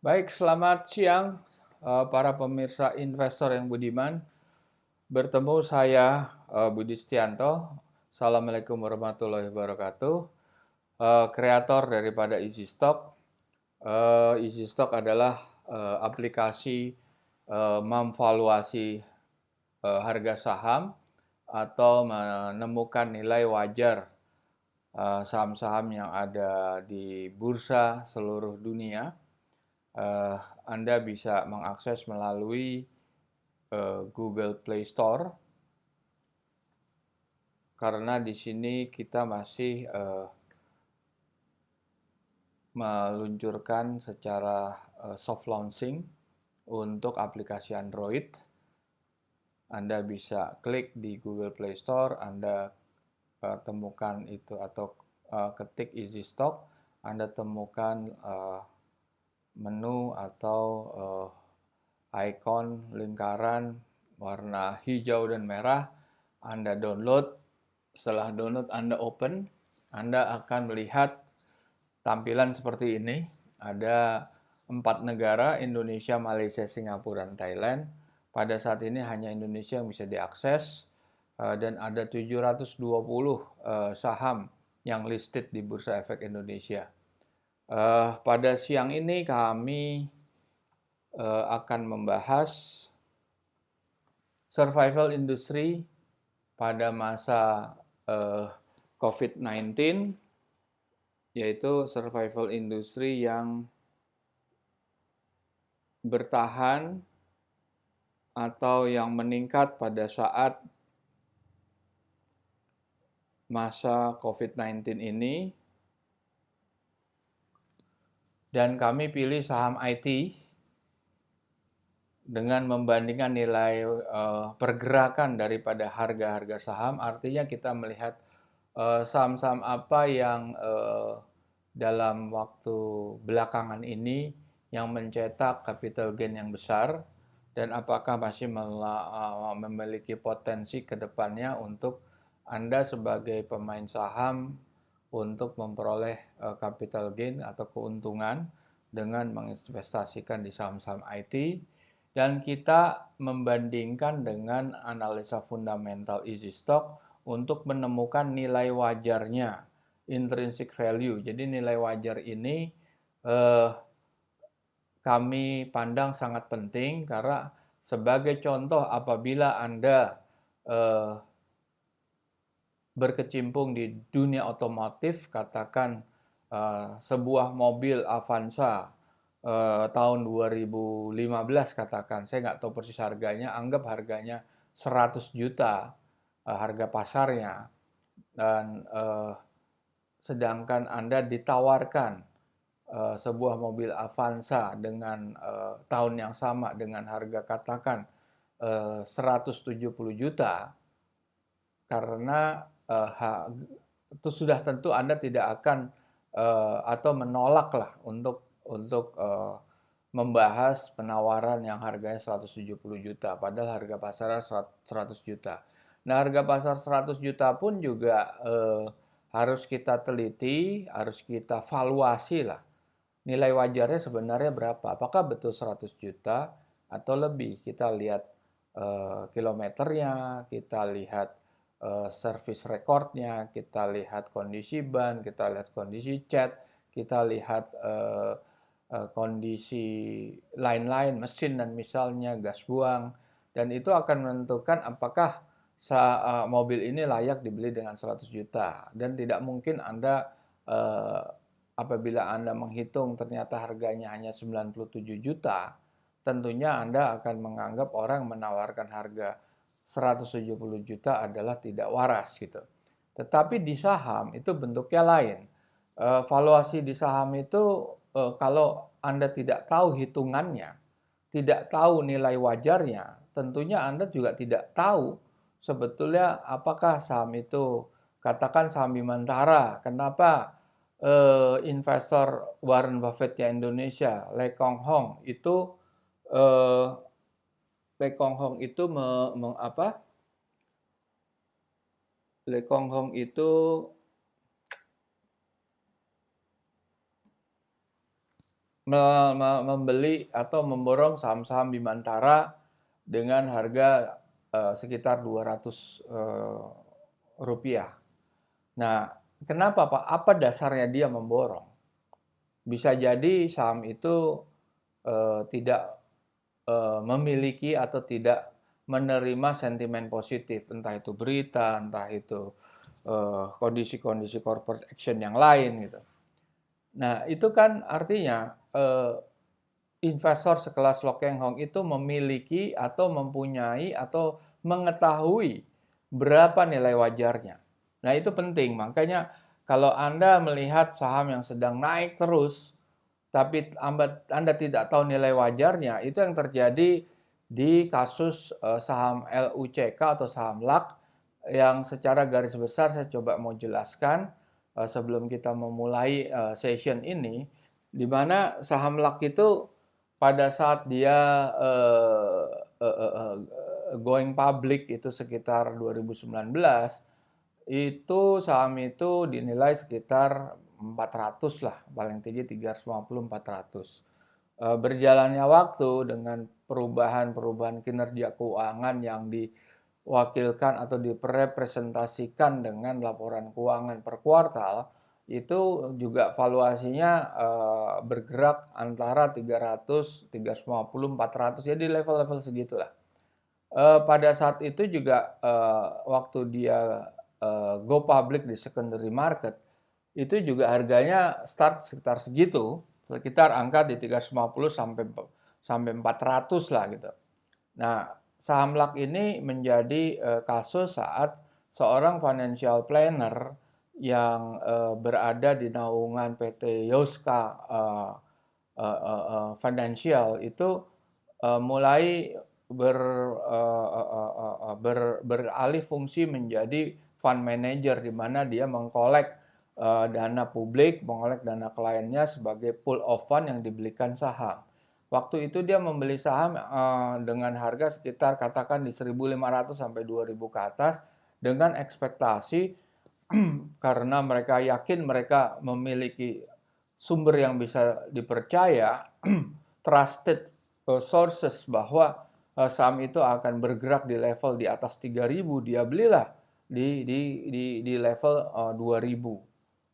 Baik, selamat siang para pemirsa investor yang budiman. Bertemu saya Budi Setianto. Assalamualaikum warahmatullahi wabarakatuh. Kreator daripada Easy Stock. Easy Stock adalah aplikasi memvaluasi harga saham atau menemukan nilai wajar saham-saham yang ada di bursa seluruh dunia. Anda bisa mengakses melalui Google Play Store karena di sini kita masih meluncurkan secara soft launching untuk aplikasi Android. Anda bisa klik di Google Play Store, Anda temukan itu atau ketik Easy Stock, Anda temukan menu atau icon lingkaran warna hijau dan merah. Anda download. Setelah download Anda open, Anda akan melihat tampilan seperti ini. Ada 4 negara, Indonesia, Malaysia, Singapura, dan Thailand. Pada saat ini hanya Indonesia yang bisa diakses, dan ada 720 saham yang listed di Bursa Efek Indonesia. Pada siang ini kami akan membahas survival industry pada masa COVID-19, yaitu survival industry yang bertahan atau yang meningkat pada saat masa COVID-19 ini. Dan kami pilih saham IT dengan membandingkan nilai pergerakan daripada harga-harga saham. Artinya kita melihat saham-saham apa yang dalam waktu belakangan ini yang mencetak capital gain yang besar, dan apakah masih memiliki potensi ke depannya untuk Anda sebagai pemain saham untuk memperoleh capital gain atau keuntungan dengan menginvestasikan di saham-saham IT. Dan kita membandingkan dengan analisa fundamental Easy Stock untuk menemukan nilai wajarnya, intrinsic value. Jadi nilai wajar ini kami pandang sangat penting karena sebagai contoh apabila Anda berkecimpung di dunia otomotif, katakan sebuah mobil Avanza tahun 2015 katakan, saya nggak tahu persis harganya, anggap harganya 100 juta harga pasarnya, dan sedangkan Anda ditawarkan sebuah mobil Avanza dengan tahun yang sama dengan harga katakan 170 juta, karena itu sudah tentu Anda tidak akan atau menolak lah untuk membahas penawaran yang harganya 170 juta, padahal harga pasarnya 100 juta. Nah, harga pasar 100 juta pun juga harus kita teliti, harus kita valuasi lah. Nilai wajarnya sebenarnya berapa? Apakah betul 100 juta atau lebih? Kita lihat kilometernya, kita lihat service recordnya, kita lihat kondisi ban, kita lihat kondisi cat, kita lihat kondisi lain-lain, mesin dan misalnya gas buang, dan itu akan menentukan apakah mobil ini layak dibeli dengan 100 juta. Dan tidak mungkin Anda apabila Anda menghitung ternyata harganya hanya 97 juta, tentunya Anda akan menganggap orang menawarkan harga 170 juta adalah tidak waras gitu. Tetapi di saham itu bentuknya lain. Valuasi di saham itu kalau Anda tidak tahu hitungannya, tidak tahu nilai wajarnya, tentunya Anda juga tidak tahu sebetulnya apakah saham itu, katakan saham Bimantara, kenapa investor Warren Buffett-nya Indonesia, Lee Kong Hong itu eh, Lee Kong Hong itu Lee Kong Hong itu membeli atau memborong saham-saham Bimantara dengan harga sekitar 200 rupiah. Nah, kenapa Pak? Apa dasarnya dia memborong? Bisa jadi saham itu tidak memiliki atau tidak menerima sentimen positif, entah itu berita, entah itu kondisi-kondisi corporate action yang lain gitu. Nah, itu kan artinya investor sekelas Lo Keng Hong itu memiliki atau mempunyai atau mengetahui berapa nilai wajarnya. Nah, itu penting. Makanya kalau Anda melihat saham yang sedang naik terus, tapi Anda tidak tahu nilai wajarnya, itu yang terjadi di kasus saham LUCK atau saham LAK yang secara garis besar saya coba mau jelaskan sebelum kita memulai session ini, di mana saham LAK itu pada saat dia going public itu sekitar 2019, itu saham itu dinilai sekitar 400 lah, paling tinggi 350-400. Berjalannya waktu dengan perubahan-perubahan kinerja keuangan yang diwakilkan atau direpresentasikan dengan laporan keuangan per kuartal, itu juga valuasinya bergerak antara 300, 350, 400, jadi level-level segitulah. Pada saat itu juga waktu dia go public di secondary market, itu juga harganya start sekitar segitu, sekitar angka di 350 sampai 400 lah gitu. Nah, saham LAK ini menjadi kasus saat seorang financial planner yang berada di naungan PT Yoska Financial itu mulai beralih fungsi menjadi fund manager, di mana dia mengkolek dana publik, mengkolek dana kliennya sebagai pool of fund yang dibelikan saham. Waktu itu dia membeli saham dengan harga sekitar katakan di 1.500 sampai 2.000 ke atas dengan ekspektasi karena mereka yakin mereka memiliki sumber yang bisa dipercaya, trusted sources, bahwa saham itu akan bergerak di level di atas 3.000, dia belilah di level 2.000.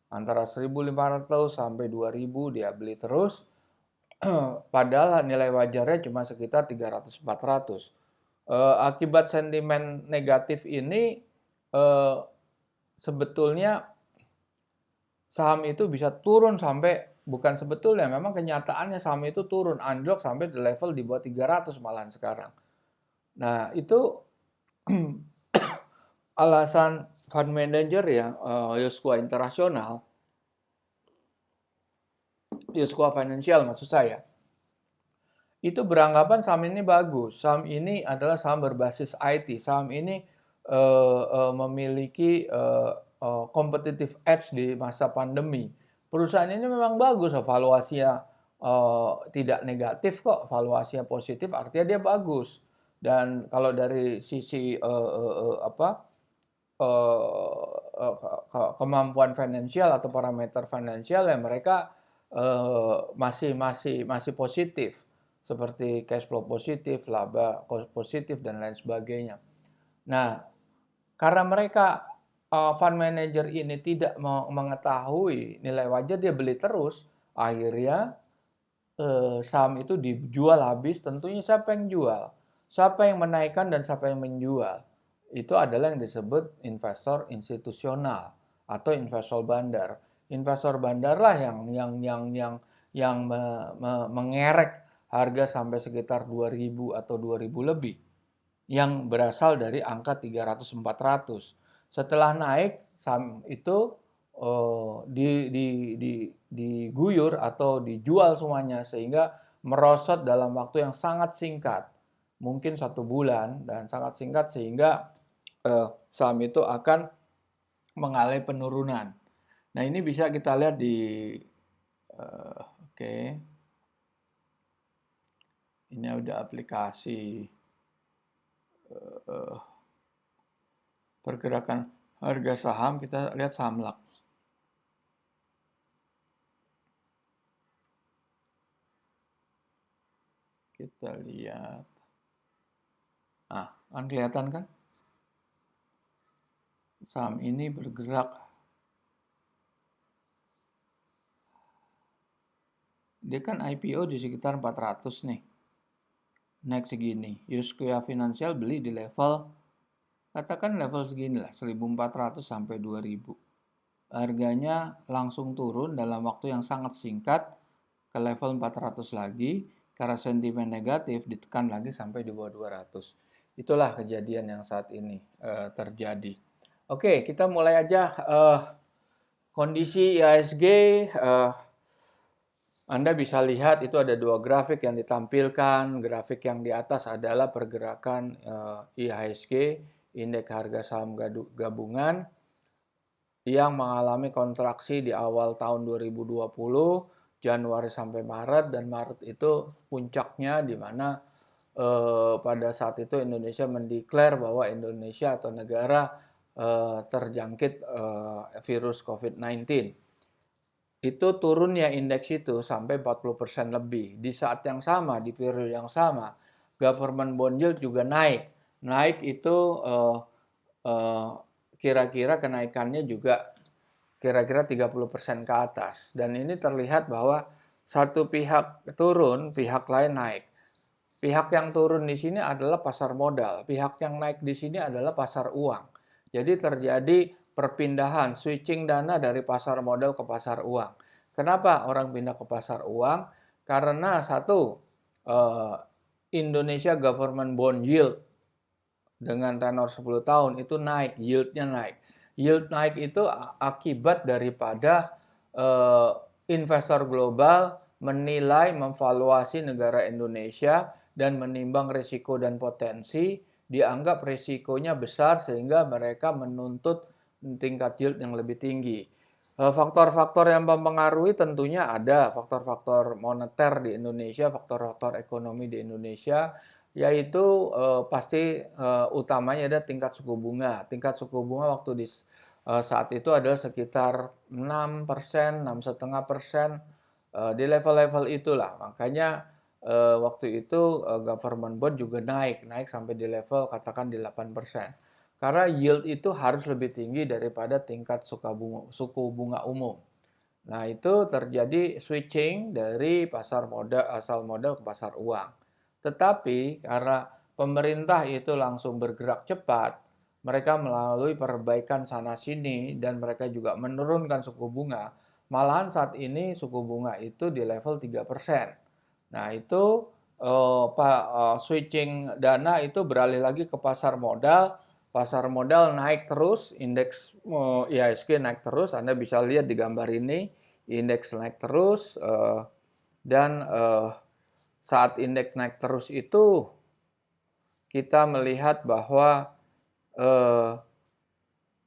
Antara 1.500 sampai 2.000 dia beli terus, padahal nilai wajarnya cuma sekitar 300-400. Akibat sentimen negatif ini, sebetulnya saham itu bisa turun sampai, bukan sebetulnya, memang kenyataannya saham itu turun anjlok sampai di level di bawah 300 malahan sekarang. Nah, itu alasan fund manager ya, Yoskwa Internasional, Yoskwa Financial maksud saya, itu beranggapan saham ini bagus. Saham ini adalah saham berbasis IT. Saham ini memiliki competitive edge di masa pandemi. Perusahaan ini memang bagus, valuasinya tidak negatif kok, valuasinya positif, artinya dia bagus. Dan kalau dari sisi kemampuan finansial atau parameter finansial ya mereka masih positif, seperti cash flow positif, laba positif dan lain sebagainya. Nah, karena mereka fund manager ini tidak mengetahui nilai wajar, dia beli terus, akhirnya saham itu dijual habis. Tentunya siapa yang jual? Siapa yang menaikkan dan siapa yang menjual? Itu adalah yang disebut investor institusional atau investor bandar. Investor bandar lah yang mengerek harga sampai sekitar 2.000 atau 2.000 lebih, yang berasal dari angka 300-400. Setelah naik, saham itu diguyur atau dijual semuanya, sehingga merosot dalam waktu yang sangat singkat, mungkin 1 bulan, dan sangat singkat sehingga saham itu akan mengalami penurunan. Nah, ini bisa kita lihat di oke. Ini udah aplikasi pergerakan harga saham, kita lihat saham LAK. Kita lihat. Nah, kan kelihatan kan? Saham ini bergerak. Dia kan IPO di sekitar 400 nih. Naik segini. Yuskya Financial beli di level, katakan level segini lah, 1.400 sampai 2.000. Harganya langsung turun dalam waktu yang sangat singkat ke level 400 lagi, karena sentimen negatif ditekan lagi sampai di bawah 200. Itulah kejadian yang saat ini terjadi. Oke, kita mulai aja kondisi IHSG. Anda bisa lihat itu ada dua grafik yang ditampilkan. Grafik yang di atas adalah pergerakan IHSG, indeks harga saham gabungan, yang mengalami kontraksi di awal tahun 2020, Januari sampai Maret, dan Maret itu puncaknya di mana pada saat itu Indonesia mendeklar bahwa Indonesia atau negara terjangkit virus COVID-19. Itu turunnya indeks itu sampai 40% lebih. Di saat yang sama, di periode yang sama, government bond yield juga naik. Naik itu kira-kira kenaikannya juga kira-kira 30% ke atas. Dan ini terlihat bahwa satu pihak turun, pihak lain naik. Pihak yang turun di sini adalah pasar modal. Pihak yang naik di sini adalah pasar uang. Jadi terjadi perpindahan, switching dana dari pasar modal ke pasar uang. Kenapa orang pindah ke pasar uang? Karena satu, Indonesia government bond yield dengan tenor 10 tahun itu naik, yieldnya naik. Yield naik itu akibat daripada investor global menilai, memvaluasi negara Indonesia dan menimbang risiko dan potensi, dianggap risikonya besar sehingga mereka menuntut tingkat yield yang lebih tinggi. Faktor-faktor yang mempengaruhi tentunya ada faktor-faktor moneter di Indonesia, faktor-faktor ekonomi di Indonesia, yaitu pasti utamanya ada tingkat suku bunga. Tingkat suku bunga waktu di saat itu adalah sekitar 6%, 6,5%, di level-level itulah. Makanya waktu itu government bond juga naik sampai di level katakan di 8%. Karena yield itu harus lebih tinggi daripada tingkat suku bunga umum. Nah, itu terjadi switching dari pasar modal, asal modal ke pasar uang. Tetapi karena pemerintah itu langsung bergerak cepat, mereka melalui perbaikan sana-sini dan mereka juga menurunkan suku bunga. Malahan saat ini suku bunga itu di level 3%. Nah, itu switching dana itu beralih lagi ke pasar modal. Pasar modal naik terus, indeks IHSG naik terus. Anda bisa lihat di gambar ini, indeks naik terus, dan saat indeks naik terus itu kita melihat bahwa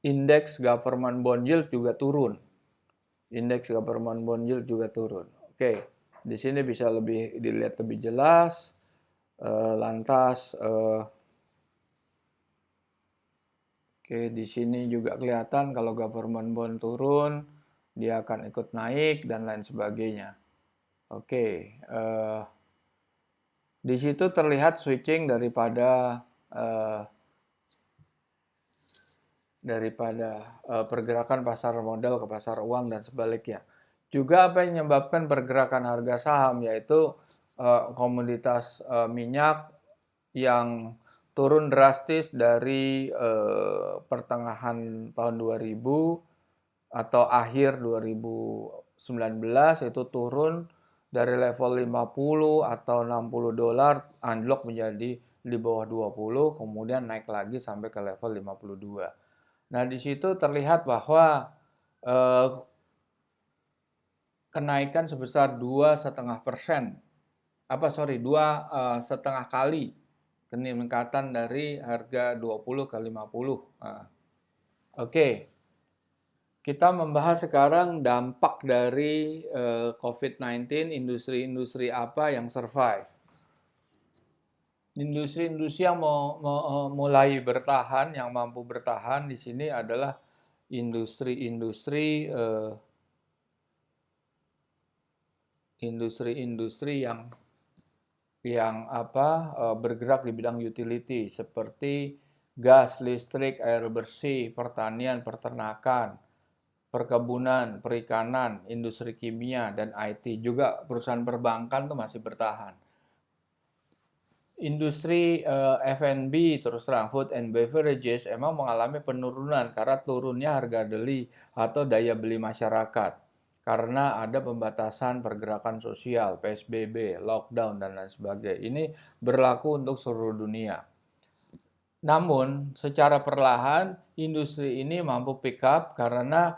indeks government bond yield juga turun. Indeks government bond yield juga turun. Oke, di sini bisa lebih dilihat lebih jelas. Lantas oke, di sini juga kelihatan kalau government bond turun, dia akan ikut naik dan lain sebagainya. Oke, di situ terlihat switching daripada pergerakan pasar modal ke pasar uang dan sebaliknya. Juga apa yang menyebabkan pergerakan harga saham yaitu komoditas minyak yang turun drastis dari pertengahan tahun 2000 atau akhir 2019 itu turun dari level 50 atau 60 dolar anjlok menjadi di bawah 20, kemudian naik lagi sampai ke level 52. Nah, di situ terlihat bahwa kenaikan sebesar 2,5%. 2,5 kali peningkatan dari harga 20 ke 50. Oke. Kita membahas sekarang dampak dari COVID-19, industri-industri apa yang survive. Industri-industri yang mulai bertahan, yang mampu bertahan di sini adalah industri-industri yang bergerak di bidang utility seperti gas, listrik, air bersih, pertanian, peternakan, perkebunan, perikanan, industri kimia, dan IT. Juga perusahaan perbankan tuh masih bertahan. Industri F&B terus terang food and beverages emang mengalami penurunan karena turunnya harga beli atau daya beli masyarakat karena ada pembatasan pergerakan sosial, PSBB, lockdown dan lain sebagainya. Ini berlaku untuk seluruh dunia. Namun secara perlahan industri ini mampu pick up karena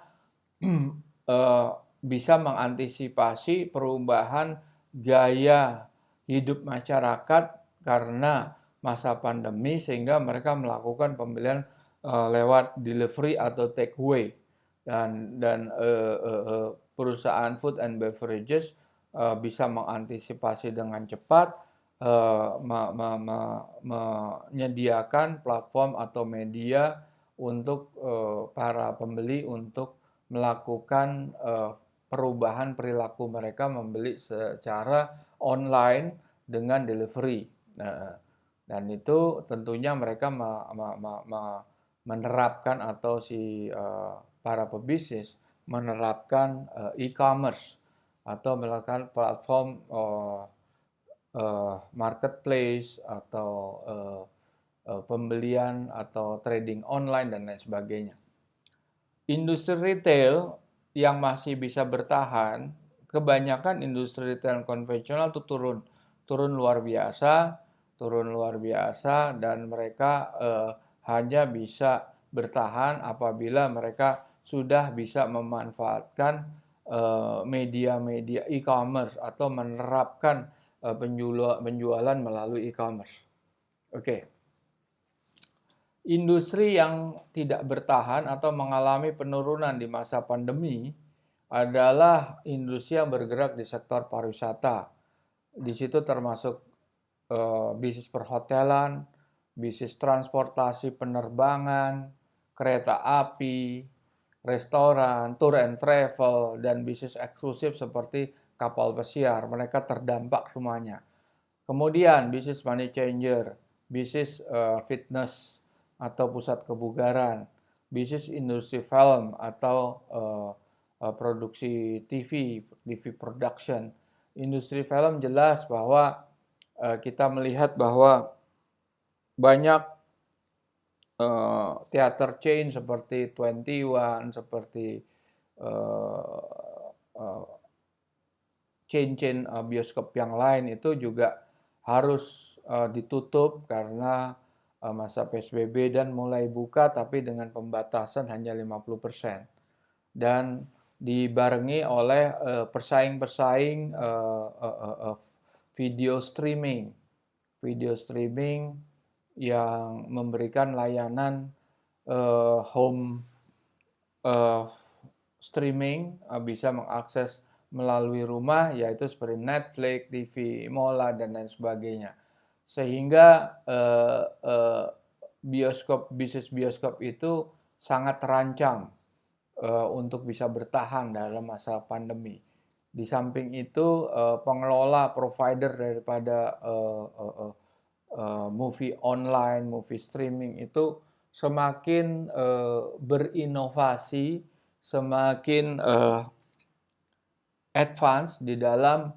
bisa mengantisipasi perubahan gaya hidup masyarakat karena masa pandemi sehingga mereka melakukan pembelian lewat delivery atau take away dan perusahaan food and beverages bisa mengantisipasi dengan cepat menyediakan platform atau media untuk para pembeli untuk melakukan perubahan perilaku mereka membeli secara online dengan delivery. Dan itu tentunya mereka menerapkan atau para pebisnis menerapkan e-commerce atau melakukan platform marketplace atau pembelian atau trading online dan lain sebagainya. Industri retail yang masih bisa bertahan, kebanyakan industri retail konvensional itu turun luar biasa dan mereka hanya bisa bertahan apabila mereka sudah bisa memanfaatkan media-media e-commerce atau menerapkan penjualan melalui e-commerce. Oke. Industri yang tidak bertahan atau mengalami penurunan di masa pandemi adalah industri yang bergerak di sektor pariwisata. Di situ termasuk bisnis perhotelan, bisnis transportasi penerbangan, kereta api, restoran, tour and travel, dan bisnis eksklusif seperti kapal pesiar. Mereka terdampak semuanya. Kemudian bisnis money changer, bisnis fitness atau pusat kebugaran, bisnis industri film atau produksi TV production. Industri film jelas bahwa kita melihat bahwa banyak theater chain seperti 21, seperti chain-chain bioskop yang lain itu juga harus ditutup karena masa PSBB dan mulai buka tapi dengan pembatasan hanya 50%. Dan dibarengi oleh persaing-persaing video streaming yang memberikan layanan home streaming bisa mengakses melalui rumah, yaitu seperti Netflix, TV, Mola, dan lain sebagainya. Sehingga bisnis bioskop itu sangat terancam untuk bisa bertahan dalam masa pandemi. Di samping itu, pengelola provider daripada movie online, movie streaming itu semakin berinovasi, semakin advance di dalam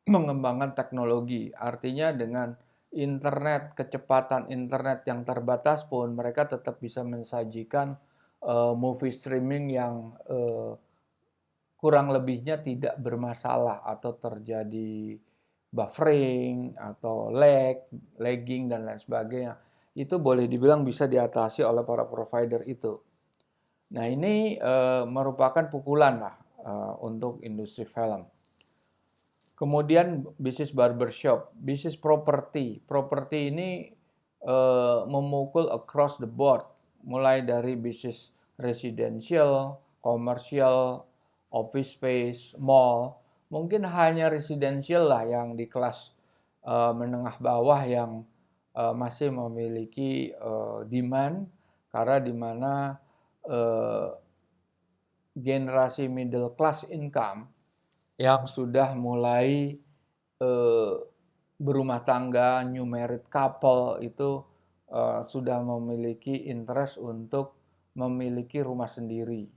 mengembangkan teknologi. Artinya dengan internet, kecepatan internet yang terbatas pun mereka tetap bisa mensajikan movie streaming yang kurang lebihnya tidak bermasalah atau terjadi buffering atau lagging dan lain sebagainya. Itu boleh dibilang bisa diatasi oleh para provider itu. Nah, ini merupakan pukulan lah untuk industri film. Kemudian bisnis barbershop, bisnis properti. Properti ini memukul across the board, mulai dari bisnis residential, komersial, office space, mall. Mungkin hanya residential lah yang di kelas menengah bawah yang masih memiliki demand, karena di mana generasi middle class income yang sudah mulai berumah tangga, new married couple itu sudah memiliki interest untuk memiliki rumah sendiri.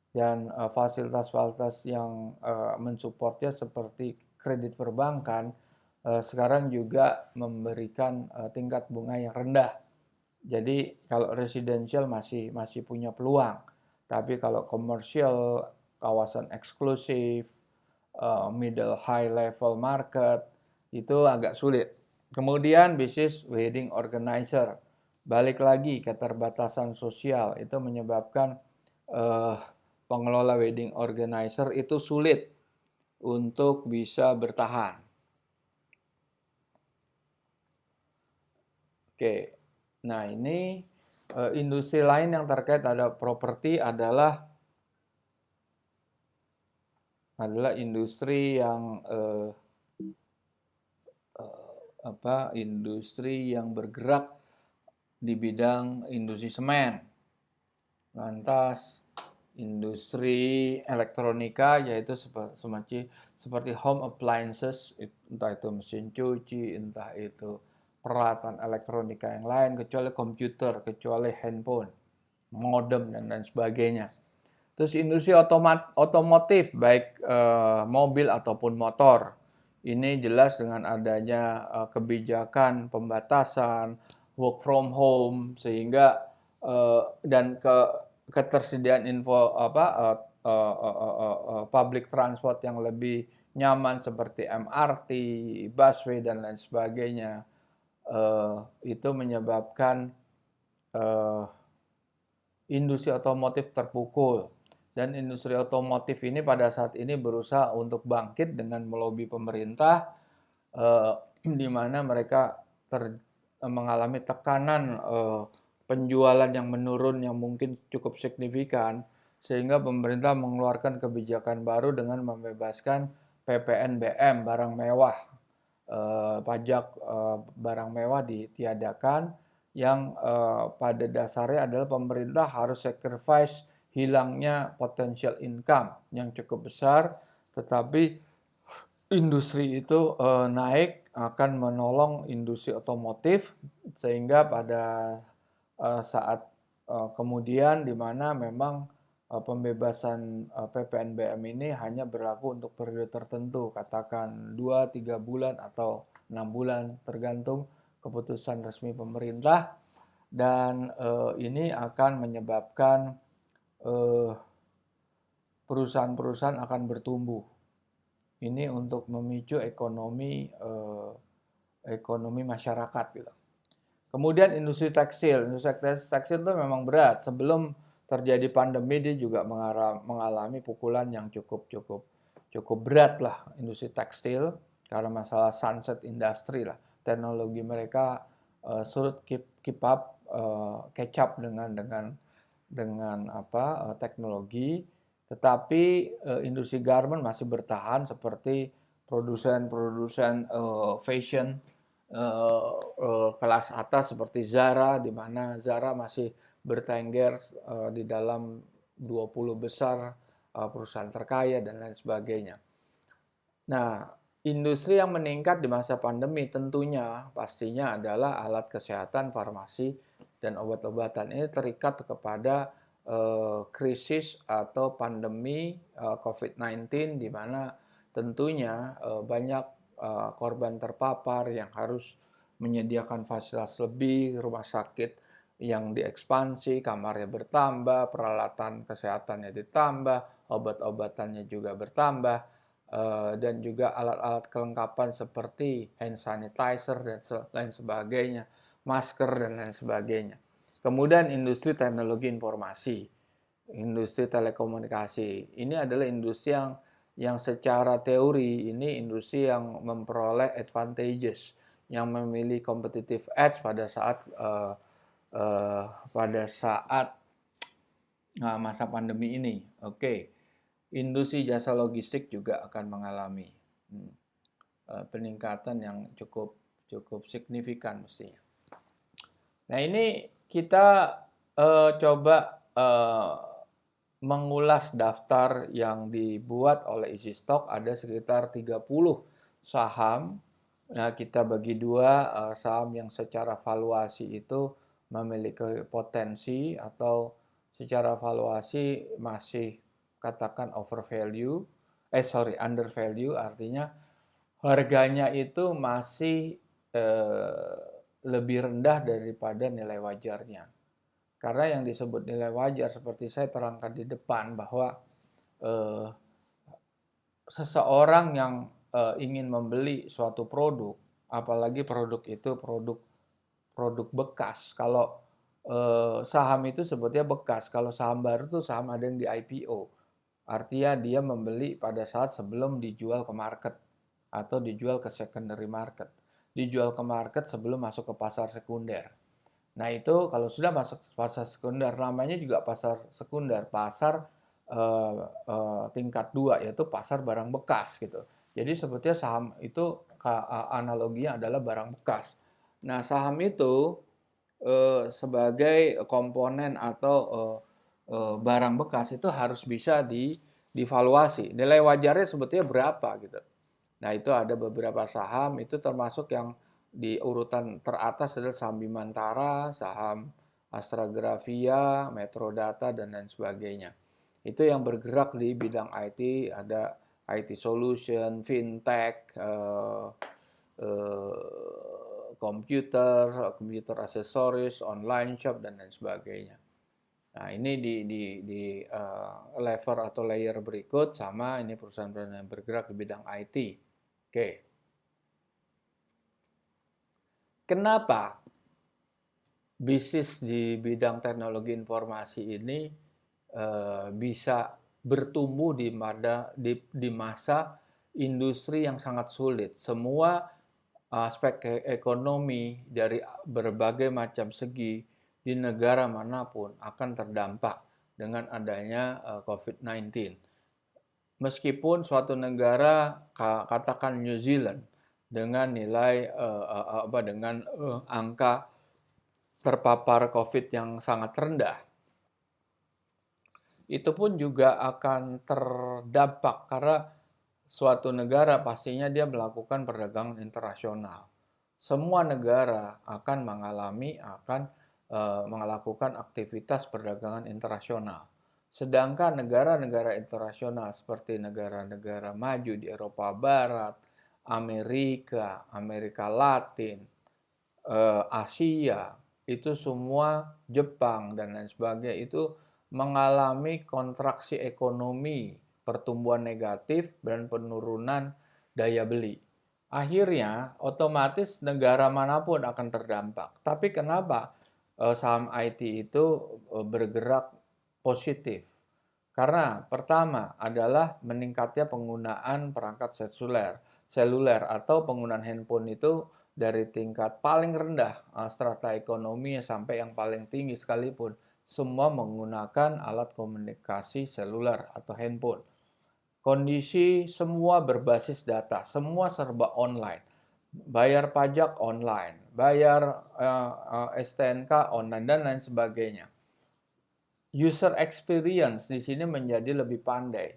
Dan fasilitas-fasilitas yang mensupportnya seperti kredit perbankan sekarang juga memberikan tingkat bunga yang rendah. Jadi kalau residential masih punya peluang, tapi kalau komersial, kawasan eksklusif, middle high level market itu agak sulit. Kemudian bisnis wedding organizer, balik lagi keterbatasan sosial itu menyebabkan pengelola wedding organizer itu sulit untuk bisa bertahan. Oke, nah ini industri lain yang terkait ada properti adalah industri yang industri yang bergerak di bidang industri semen. Lantas industri elektronika yaitu seperti home appliances, entah itu mesin cuci, entah itu peralatan elektronika yang lain, kecuali komputer, kecuali handphone, modem dan lain sebagainya. Terus industri otomotif baik mobil ataupun motor. Ini jelas dengan adanya kebijakan pembatasan work from home sehingga dan ketersediaan public transport yang lebih nyaman seperti MRT, busway dan lain sebagainya itu menyebabkan industri otomotif terpukul. Dan industri otomotif ini pada saat ini berusaha untuk bangkit dengan melobi pemerintah, di mana mereka mengalami tekanan penjualan yang menurun yang mungkin cukup signifikan, sehingga pemerintah mengeluarkan kebijakan baru dengan membebaskan PPNBM barang mewah, pajak barang mewah ditiadakan, yang pada dasarnya adalah pemerintah harus sacrifice hilangnya potential income yang cukup besar, tetapi industri itu naik akan menolong industri otomotif sehingga pada saat kemudian di mana memang pembebasan PPNBM ini hanya berlaku untuk periode tertentu, katakan 2-3 bulan atau 6 bulan tergantung keputusan resmi pemerintah, dan ini akan menyebabkan perusahaan-perusahaan akan bertumbuh. Ini untuk memicu ekonomi masyarakat gitu. Kemudian industri tekstil itu memang berat. Sebelum terjadi pandemi dia juga mengalami pukulan yang cukup berat lah industri tekstil karena masalah sunset industry lah. Teknologi mereka sulit keep up, catch up dengan teknologi, tetapi industri garment masih bertahan seperti produsen-produsen fashion kelas atas seperti Zara, di mana Zara masih bertengger di dalam 20 besar perusahaan terkaya dan lain sebagainya. Nah, industri yang meningkat di masa pandemi tentunya pastinya adalah alat kesehatan, farmasi, dan obat-obatan. Ini terikat kepada krisis atau pandemi COVID-19 di mana tentunya banyak korban terpapar yang harus menyediakan fasilitas lebih, rumah sakit yang diekspansi, kamarnya bertambah, peralatan kesehatannya ditambah, obat-obatannya juga bertambah, dan juga alat-alat kelengkapan seperti hand sanitizer dan lain sebagainya, masker dan lain sebagainya. Kemudian industri teknologi informasi, industri telekomunikasi. Ini adalah industri yang secara teori ini industri yang memperoleh advantages, yang memilih competitive edge pada saat masa pandemi ini. Oke. Industri jasa logistik juga akan mengalami peningkatan yang cukup signifikan mestinya. Nah, ini kita coba mengulas daftar yang dibuat oleh EasyStock. Ada sekitar 30 saham Nah, kita bagi dua, saham yang secara valuasi itu memiliki potensi atau secara valuasi masih katakan overvalue, undervalue, artinya harganya itu masih lebih rendah daripada nilai wajarnya. Karena yang disebut nilai wajar seperti saya terangkan di depan bahwa eh, seseorang yang ingin membeli suatu produk, apalagi produk itu produk bekas. Kalau saham itu sebutnya bekas, kalau saham baru itu saham ada yang di IPO. Artinya dia membeli pada saat sebelum dijual ke market atau dijual ke secondary market. Dijual ke market sebelum masuk ke pasar sekunder. Nah, itu kalau sudah masuk pasar sekunder, namanya juga pasar sekunder, pasar tingkat 2, yaitu pasar barang bekas gitu. Jadi sebetulnya saham itu analoginya adalah barang bekas. Nah, saham itu sebagai komponen atau barang bekas itu harus bisa divaluasi. Nilai wajarnya sebetulnya berapa gitu. Nah, itu ada beberapa saham, itu termasuk yang di urutan teratas adalah saham Bimantara, saham Astragrafia, Metrodata, dan lain sebagainya. Itu yang bergerak di bidang IT, ada IT Solution, Fintech, komputer aksesoris, online shop, dan lain sebagainya. Nah, ini di level atau layer berikut sama ini perusahaan-perusahaan yang bergerak di bidang IT. Oke. Kenapa bisnis di bidang teknologi informasi ini bisa bertumbuh di masa industri yang sangat sulit? Semua aspek ekonomi dari berbagai macam segi di negara manapun akan terdampak dengan adanya COVID-19. Meskipun suatu negara katakan New Zealand dengan nilai dengan angka terpapar COVID yang sangat rendah, itu pun juga akan terdampak karena suatu negara pastinya dia melakukan perdagangan internasional. Semua negara akan melakukan aktivitas perdagangan internasional. Sedangkan negara-negara internasional seperti negara-negara maju di Eropa Barat, Amerika, Amerika Latin, Asia, itu semua Jepang dan lain sebagainya itu mengalami kontraksi ekonomi, pertumbuhan negatif dan penurunan daya beli. Akhirnya otomatis negara manapun akan terdampak. Tapi kenapa saham IT itu bergerak positif? Karena pertama adalah meningkatnya penggunaan perangkat seluler atau penggunaan handphone itu dari tingkat paling rendah strata ekonomi sampai yang paling tinggi sekalipun semua menggunakan alat komunikasi seluler atau handphone. Kondisi semua berbasis data, semua serba online. Bayar pajak online, bayar STNK online dan lain sebagainya. User experience di sini menjadi lebih pandai.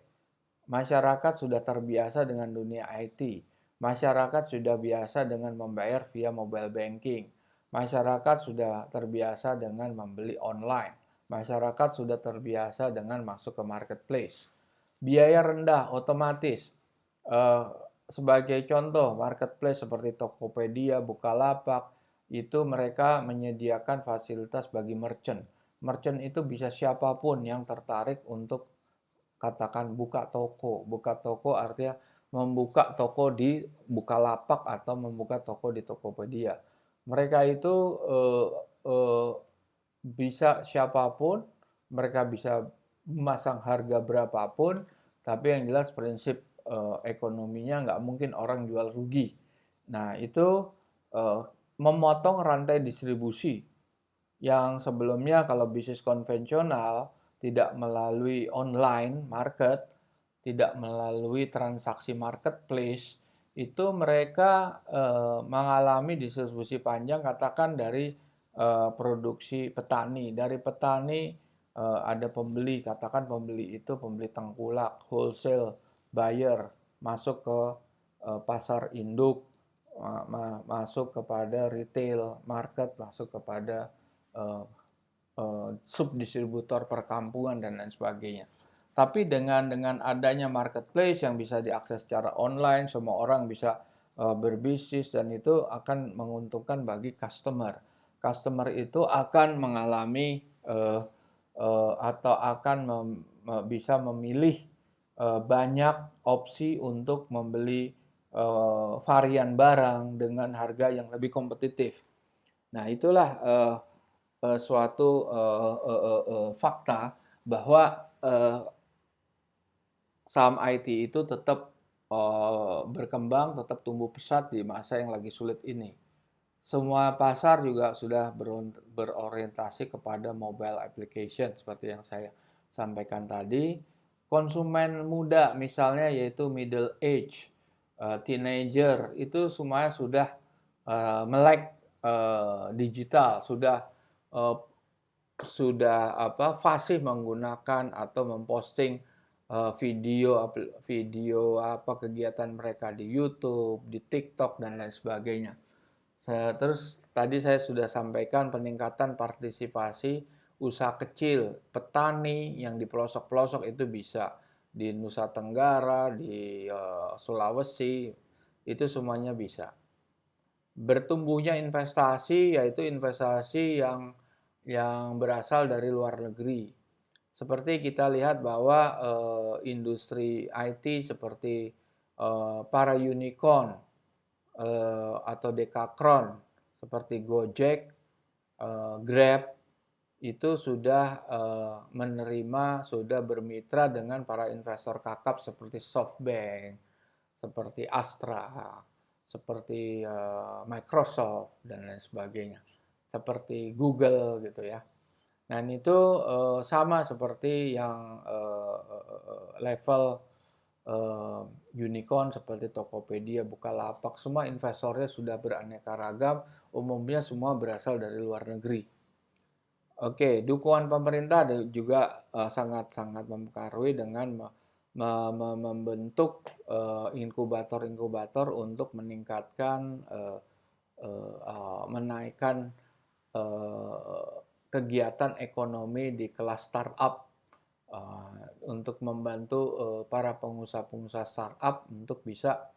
Masyarakat sudah terbiasa dengan dunia IT. Masyarakat sudah biasa dengan membayar via mobile banking. Masyarakat sudah terbiasa dengan membeli online. Masyarakat sudah terbiasa dengan masuk ke marketplace. Biaya rendah otomatis. Sebagai contoh, marketplace seperti Tokopedia, Bukalapak, itu mereka menyediakan fasilitas bagi merchant. Merchant itu bisa siapapun yang tertarik untuk katakan buka toko. Buka toko artinya membuka toko di Bukalapak atau membuka toko di Tokopedia. Mereka itu bisa siapapun, mereka bisa memasang harga berapapun, tapi yang jelas prinsip ekonominya nggak mungkin orang jual rugi. Nah, itu memotong rantai distribusi yang sebelumnya kalau bisnis konvensional tidak melalui online market, tidak melalui transaksi marketplace, itu mereka mengalami distribusi panjang katakan dari produksi petani. Dari petani ada pembeli, katakan pembeli itu pembeli tengkulak, wholesale buyer, masuk ke pasar induk, masuk kepada retail market, masuk kepada subdistributor perkampungan dan lain sebagainya. Tapi dengan adanya marketplace yang bisa diakses secara online, semua orang bisa berbisnis dan itu akan menguntungkan bagi customer. Customer itu akan mengalami atau akan bisa memilih banyak opsi untuk membeli varian barang dengan harga yang lebih kompetitif. Nah, itulah suatu fakta bahwa saham IT itu tetap berkembang, tetap tumbuh pesat di masa yang lagi sulit ini. Semua pasar juga sudah berorientasi kepada mobile application seperti yang saya sampaikan tadi. Konsumen muda misalnya yaitu middle age, teenager itu semuanya sudah melek digital, sudah fasih menggunakan atau memposting video kegiatan mereka di YouTube, di TikTok dan lain sebagainya. Terus tadi saya sudah sampaikan peningkatan partisipasi usaha kecil, petani yang di pelosok-pelosok itu bisa di Nusa Tenggara, di Sulawesi, itu semuanya bisa. Bertumbuhnya investasi yaitu investasi yang berasal dari luar negeri. Seperti kita lihat bahwa industri IT seperti para unicorn atau Dekakron seperti Gojek, Grab itu sudah sudah bermitra dengan para investor kakap seperti SoftBank, seperti Astra, seperti Microsoft dan lain sebagainya, seperti Google gitu ya. Dan itu sama seperti yang level unicorn seperti Tokopedia, Bukalapak, semua investornya sudah beraneka ragam, umumnya semua berasal dari luar negeri. Oke, dukungan pemerintah juga sangat-sangat mempengaruhi dengan membentuk inkubator-inkubator untuk meningkatkan, menaikkan kegiatan ekonomi di kelas startup untuk membantu para pengusaha-pengusaha startup untuk bisa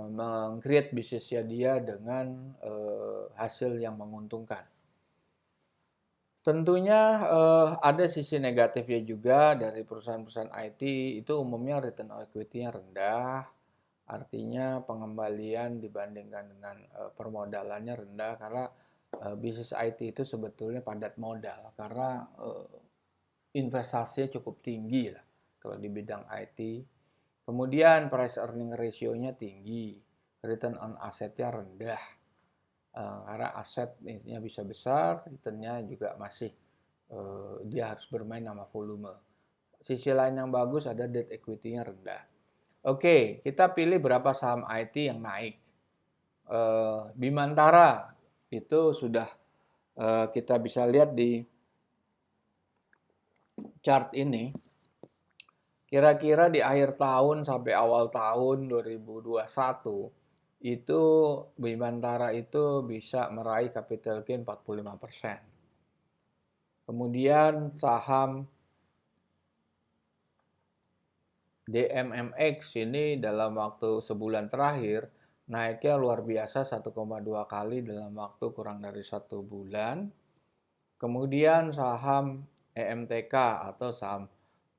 meng-create bisnisnya dia dengan hasil yang menguntungkan. Tentunya ada sisi negatifnya juga dari perusahaan-perusahaan IT itu umumnya return on equity-nya rendah, artinya pengembalian dibandingkan dengan permodalannya rendah karena bisnis IT itu sebetulnya padat modal karena investasinya cukup tinggi lah kalau di bidang IT. Kemudian price earning ratio-nya tinggi, return on asset-nya rendah. Karena asetnya bisa besar, returnnya juga masih dia harus bermain sama volume. Sisi lain yang bagus ada debt equity-nya rendah. Oke, kita pilih berapa saham IT yang naik. Bimantara itu sudah kita bisa lihat di chart ini. Kira-kira di akhir tahun sampai awal tahun 2021 itu Bimantara itu bisa meraih capital gain 45%. Kemudian saham DMMX ini dalam waktu sebulan terakhir naiknya luar biasa 1,2 kali dalam waktu kurang dari 1 bulan. Kemudian saham EMTK atau saham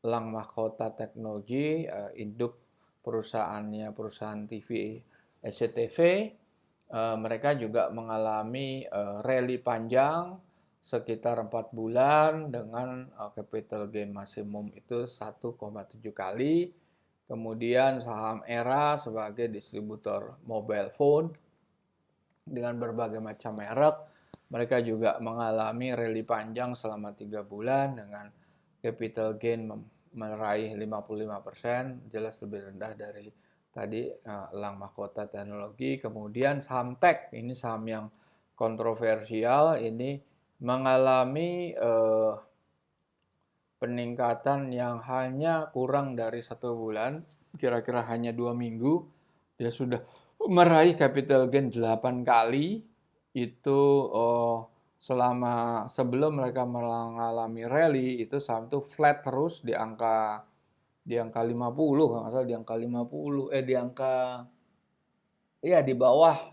Elang Mahkota Teknologi, induk perusahaan TV SCTV, mereka juga mengalami rally panjang sekitar 4 bulan dengan capital gain maksimum itu 1,7 kali. Kemudian saham Era sebagai distributor mobile phone dengan berbagai macam merek, mereka juga mengalami rally panjang selama 3 bulan dengan capital gain meraih 55%, jelas lebih rendah dari tadi Elang Mahkota Teknologi. Kemudian saham tech, ini saham yang kontroversial, ini mengalami peningkatan yang hanya kurang dari 1 bulan, kira-kira hanya 2 minggu, dia sudah meraih capital gain 8 kali itu selama sebelum mereka mengalami rally itu saham itu flat terus di angka 50 kalau nggak salah di angka 50 di angka di bawah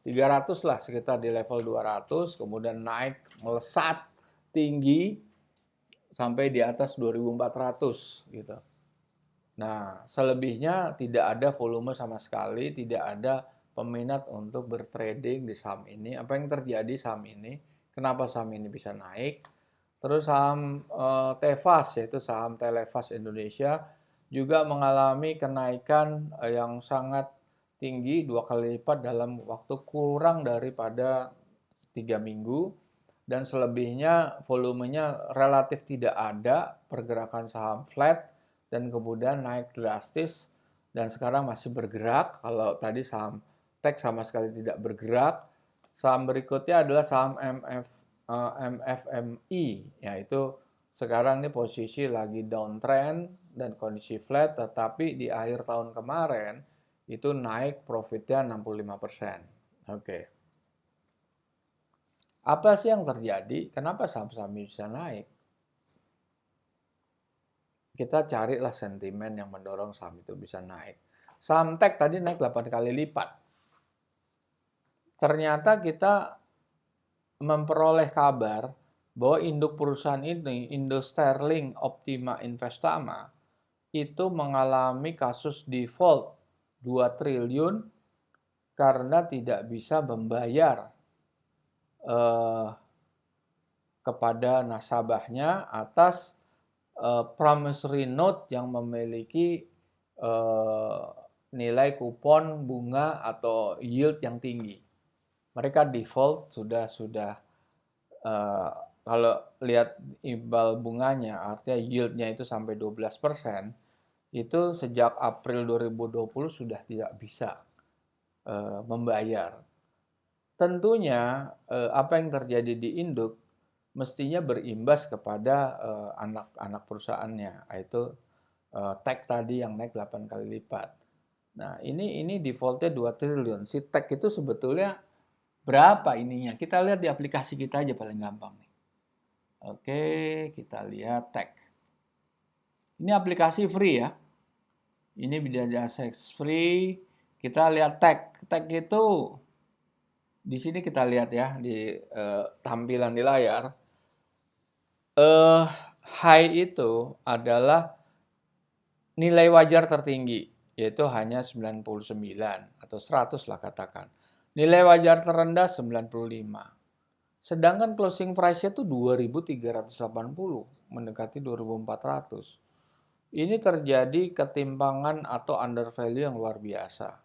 300 lah, sekitar di level 200, kemudian naik melesat tinggi sampai di atas 2400 gitu. Nah, selebihnya tidak ada volume sama sekali, tidak ada peminat untuk bertrading di saham ini. Apa yang terjadi saham ini? Kenapa saham ini bisa naik? Terus saham Tefas, yaitu saham Televas Indonesia, juga mengalami kenaikan yang sangat tinggi 2 kali lipat dalam waktu kurang daripada 3 minggu. Dan selebihnya volumenya relatif tidak ada, pergerakan saham flat, dan kemudian naik drastis, dan sekarang masih bergerak. Kalau tadi saham tech sama sekali tidak bergerak. Saham berikutnya adalah saham MFMI, yaitu sekarang ini posisi lagi downtrend dan kondisi flat, tetapi di akhir tahun kemarin itu naik profitnya 65%. Oke. Apa sih yang terjadi? Kenapa saham-saham bisa naik? Kita carilah sentimen yang mendorong saham itu bisa naik. Saham tech tadi naik 8 kali lipat. Ternyata kita memperoleh kabar bahwa induk perusahaan ini, Indo Sterling Optima Investama, itu mengalami kasus default 2 triliun karena tidak bisa membayar kepada nasabahnya atas promissory note yang memiliki nilai kupon bunga atau yield yang tinggi. Mereka default sudah kalau lihat imbal bunganya, artinya yieldnya itu sampai 12%, itu sejak April 2020 sudah tidak bisa membayar. Tentunya apa yang terjadi di induk mestinya berimbas kepada anak-anak perusahaannya, yaitu tech tadi yang naik 8 kali lipat. Nah, ini defaultnya 2 triliun. Si tech itu sebetulnya berapa ininya? Kita lihat di aplikasi kita aja paling gampang nih. Oke, kita lihat tech. Ini aplikasi free ya. Ini Bidjasa free. Kita lihat tech. Tech itu di sini kita lihat ya di tampilan di layar. High itu adalah nilai wajar tertinggi, yaitu hanya 99 atau 100 lah katakan. Nilai wajar terendah 95. Sedangkan closing price-nya itu 2.380, mendekati 2.400. Ini terjadi ketimpangan atau undervalue yang luar biasa.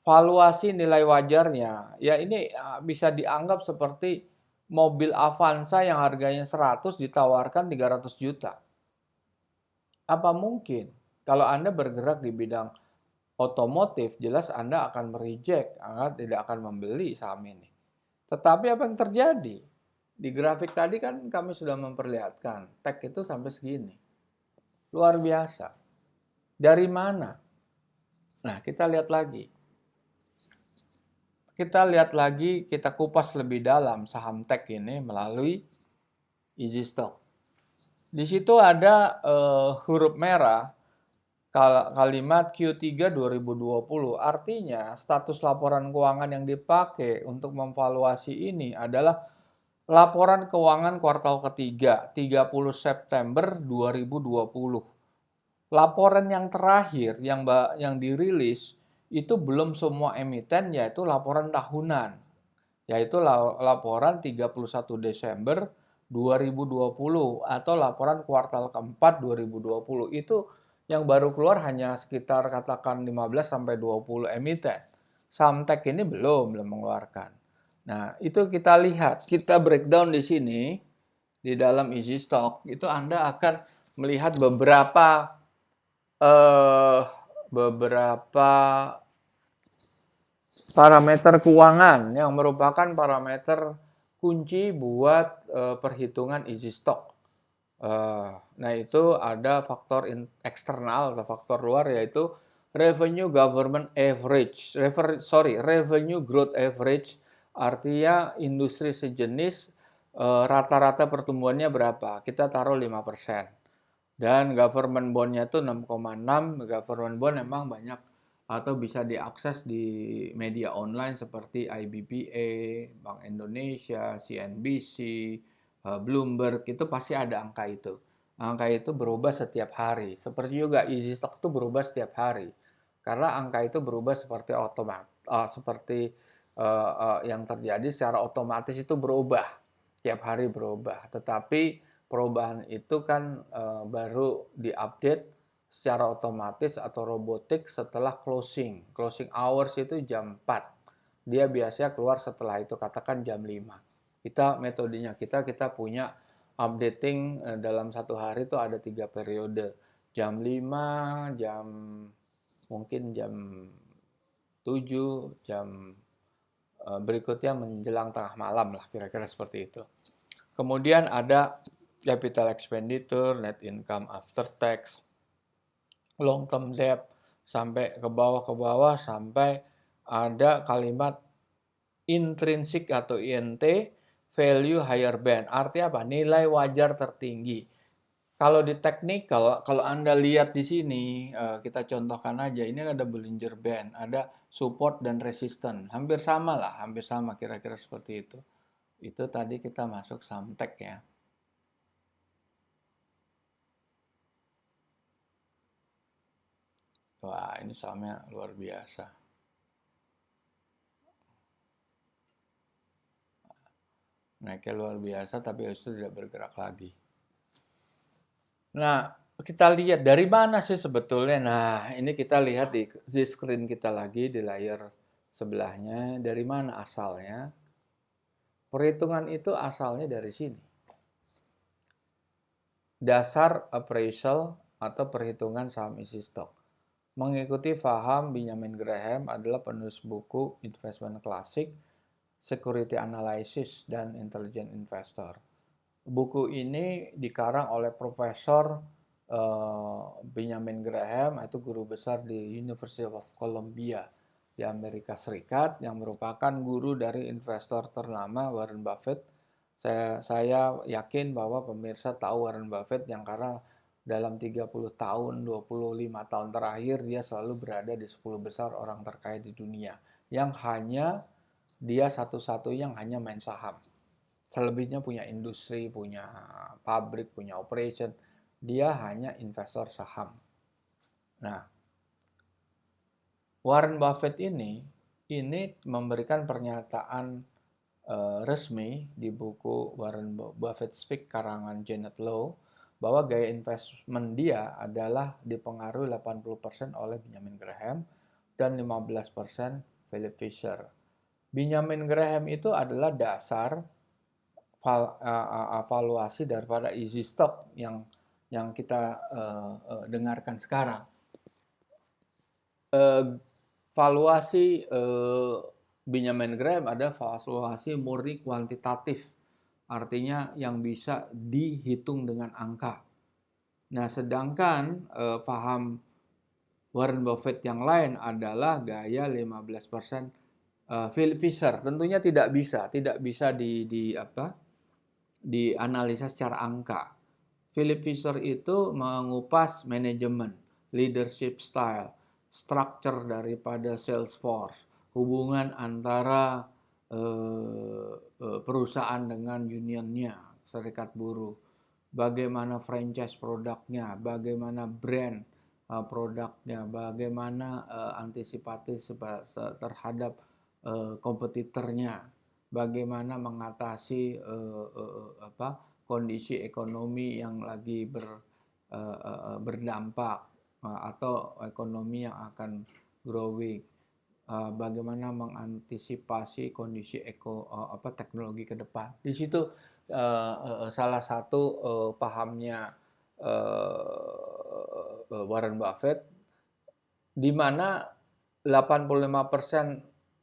Valuasi nilai wajarnya, ya ini bisa dianggap seperti mobil Avanza yang harganya 100 ditawarkan 300 juta. Apa mungkin? Kalau Anda bergerak di bidang otomotif, jelas Anda akan mereject, Anda tidak akan membeli saham ini. Tetapi apa yang terjadi? Di grafik tadi kan kami sudah memperlihatkan, tech itu sampai segini. Luar biasa. Dari mana? Nah, kita lihat lagi. Kita kupas lebih dalam saham tech ini melalui Easy Stock. Di situ ada huruf merah kalimat Q3 2020. Artinya status laporan keuangan yang dipakai untuk memvaluasi ini adalah laporan keuangan kuartal ketiga 30 September 2020. Laporan yang terakhir yang dirilis itu belum semua emiten, yaitu laporan tahunan, yaitu laporan 31 Desember 2020 atau laporan kuartal keempat 2020. Itu yang baru keluar hanya sekitar katakan 15 sampai 20 emiten. Saham tech ini belum mengeluarkan. Nah, itu kita lihat, kita breakdown di sini di dalam Easy Stock itu Anda akan melihat beberapa parameter keuangan yang merupakan parameter kunci buat perhitungan Easy Stock. Nah, itu ada faktor eksternal atau faktor luar, yaitu Revenue government average, revenue growth average, artinya industri sejenis rata-rata pertumbuhannya berapa? Kita taruh 5%. Dan government bond-nya itu 6,6. Government bond memang banyak atau bisa diakses di media online seperti IBPA, Bank Indonesia, CNBC, Bloomberg, itu pasti ada angka itu. Angka itu berubah setiap hari. Seperti juga easy stock itu berubah setiap hari. Karena angka itu berubah seperti yang terjadi secara otomatis itu berubah. Tiap hari berubah. Tetapi perubahan itu kan baru diupdate secara otomatis atau robotik setelah closing. Closing hours itu jam 4. Dia biasanya keluar setelah itu, katakan jam 5. Metodenya kita punya updating dalam satu hari itu ada 3 periode. Jam 5, mungkin jam 7, jam berikutnya menjelang tengah malam lah, kira-kira seperti itu. Kemudian ada capital expenditure, net income after tax, long term debt, sampai ke bawah sampai ada kalimat intrinsic atau INT, value higher band. Artinya apa? Nilai wajar tertinggi. Kalau di technical, kalau Anda lihat di sini, kita contohkan aja, ini ada Bollinger Band, ada support dan resistance. Hampir sama lah, hampir sama kira-kira seperti itu. Itu tadi kita masuk Samtek ya. Wah, ini sahamnya luar biasa. Naiknya luar biasa, tapi habis itu tidak bergerak lagi. Nah, kita lihat dari mana sih sebetulnya. Nah, ini kita lihat di screen kita lagi, di layar sebelahnya. Dari mana asalnya? Perhitungan itu asalnya dari sini. Dasar appraisal atau perhitungan saham isi stok. Mengikuti paham Benjamin Graham adalah penulis buku Investment Classic, Security Analysis, dan Intelligent Investor. Buku ini dikarang oleh Profesor Benjamin Graham, itu guru besar di University of Columbia di Amerika Serikat, yang merupakan guru dari investor ternama Warren Buffett. Saya yakin bahwa pemirsa tahu Warren Buffett yang karena dalam 30 tahun, 25 tahun terakhir dia selalu berada di 10 besar orang terkaya di dunia. Yang hanya dia satu-satunya yang hanya main saham. Selebihnya punya industri, punya pabrik, punya operation. Dia hanya investor saham. Nah, Warren Buffett ini memberikan pernyataan resmi di buku Warren Buffett Speak karangan Janet Low bahwa gaya investment dia adalah dipengaruhi 80% oleh Benjamin Graham dan 15% Philip Fisher. Benjamin Graham itu adalah dasar valuasi daripada easy stock yang kita dengarkan sekarang. Valuasi Benjamin Graham ada valuasi murni kuantitatif, artinya yang bisa dihitung dengan angka. Nah, sedangkan paham Warren Buffett yang lain adalah gaya 15% Philip Fisher. Tentunya tidak bisa dianalisa secara angka. Philip Fisher itu mengupas manajemen, leadership style, structure daripada sales force, hubungan antara perusahaan dengan unionnya, serikat buruh, bagaimana franchise produknya, bagaimana brand produknya, bagaimana antisipasi terhadap kompetitornya, bagaimana mengatasi kondisi ekonomi yang lagi berdampak atau ekonomi yang akan growing, bagaimana mengantisipasi kondisi teknologi ke depan. Di situ salah satu pahamnya Warren Buffett, di mana 85%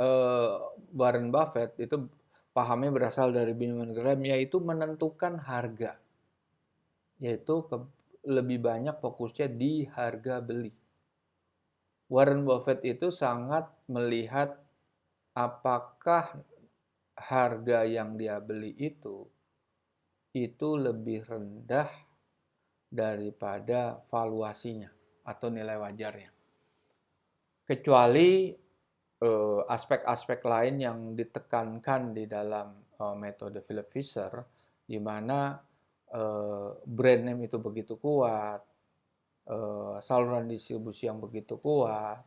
Warren Buffett itu pahamnya berasal dari Benjamin Graham, yaitu menentukan harga, yaitu lebih banyak fokusnya di harga beli. Warren Buffett itu sangat melihat apakah harga yang dia beli itu lebih rendah daripada valuasinya atau nilai wajarnya. Kecuali aspek-aspek lain yang ditekankan di dalam metode Philip Fisher, di mana brand name itu begitu kuat, saluran distribusi yang begitu kuat,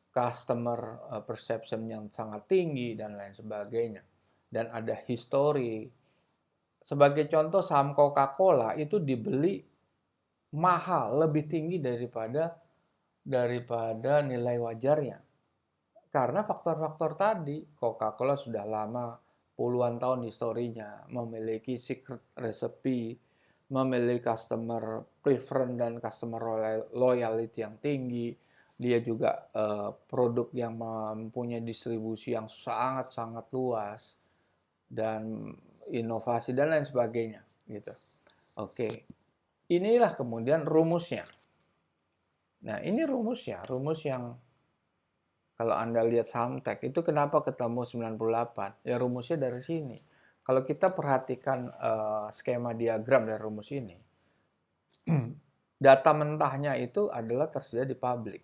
customer perception yang sangat tinggi, dan lain sebagainya. Dan ada history. Sebagai contoh, saham Coca-Cola itu dibeli mahal, lebih tinggi daripada nilai wajarnya. Karena faktor-faktor tadi, Coca-Cola sudah lama, puluhan tahun historinya, memiliki secret recipe, memiliki customer preference dan customer loyalty yang tinggi. Dia juga produk yang mempunyai distribusi yang sangat-sangat luas dan inovasi dan lain sebagainya, gitu. Oke. Inilah kemudian rumusnya. Nah, ini rumusnya, rumus yang kalau Anda lihat Samtek itu kenapa ketemu 98? Ya rumusnya dari sini. Kalau kita perhatikan skema diagram dari rumus ini, data mentahnya itu adalah tersedia di publik,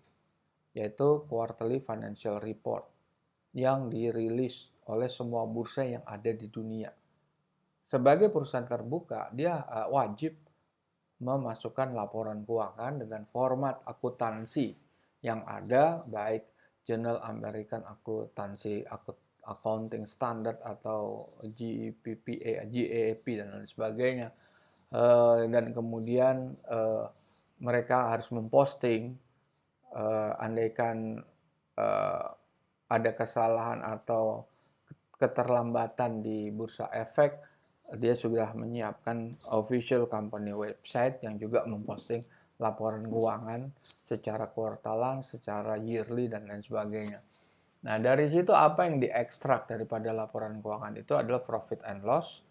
yaitu Quarterly Financial Report yang dirilis oleh semua bursa yang ada di dunia. Sebagai perusahaan terbuka, dia wajib memasukkan laporan keuangan dengan format akuntansi yang ada, baik Journal American Accountancy Accounting Standard atau GPPA, GAAP dan lain sebagainya. Dan kemudian mereka harus memposting andaikan ada kesalahan atau keterlambatan di bursa efek, dia sudah menyiapkan official company website yang juga memposting laporan keuangan secara kuartalan, secara yearly, dan lain sebagainya. Nah, dari situ apa yang diekstrak daripada laporan keuangan itu adalah profit and loss,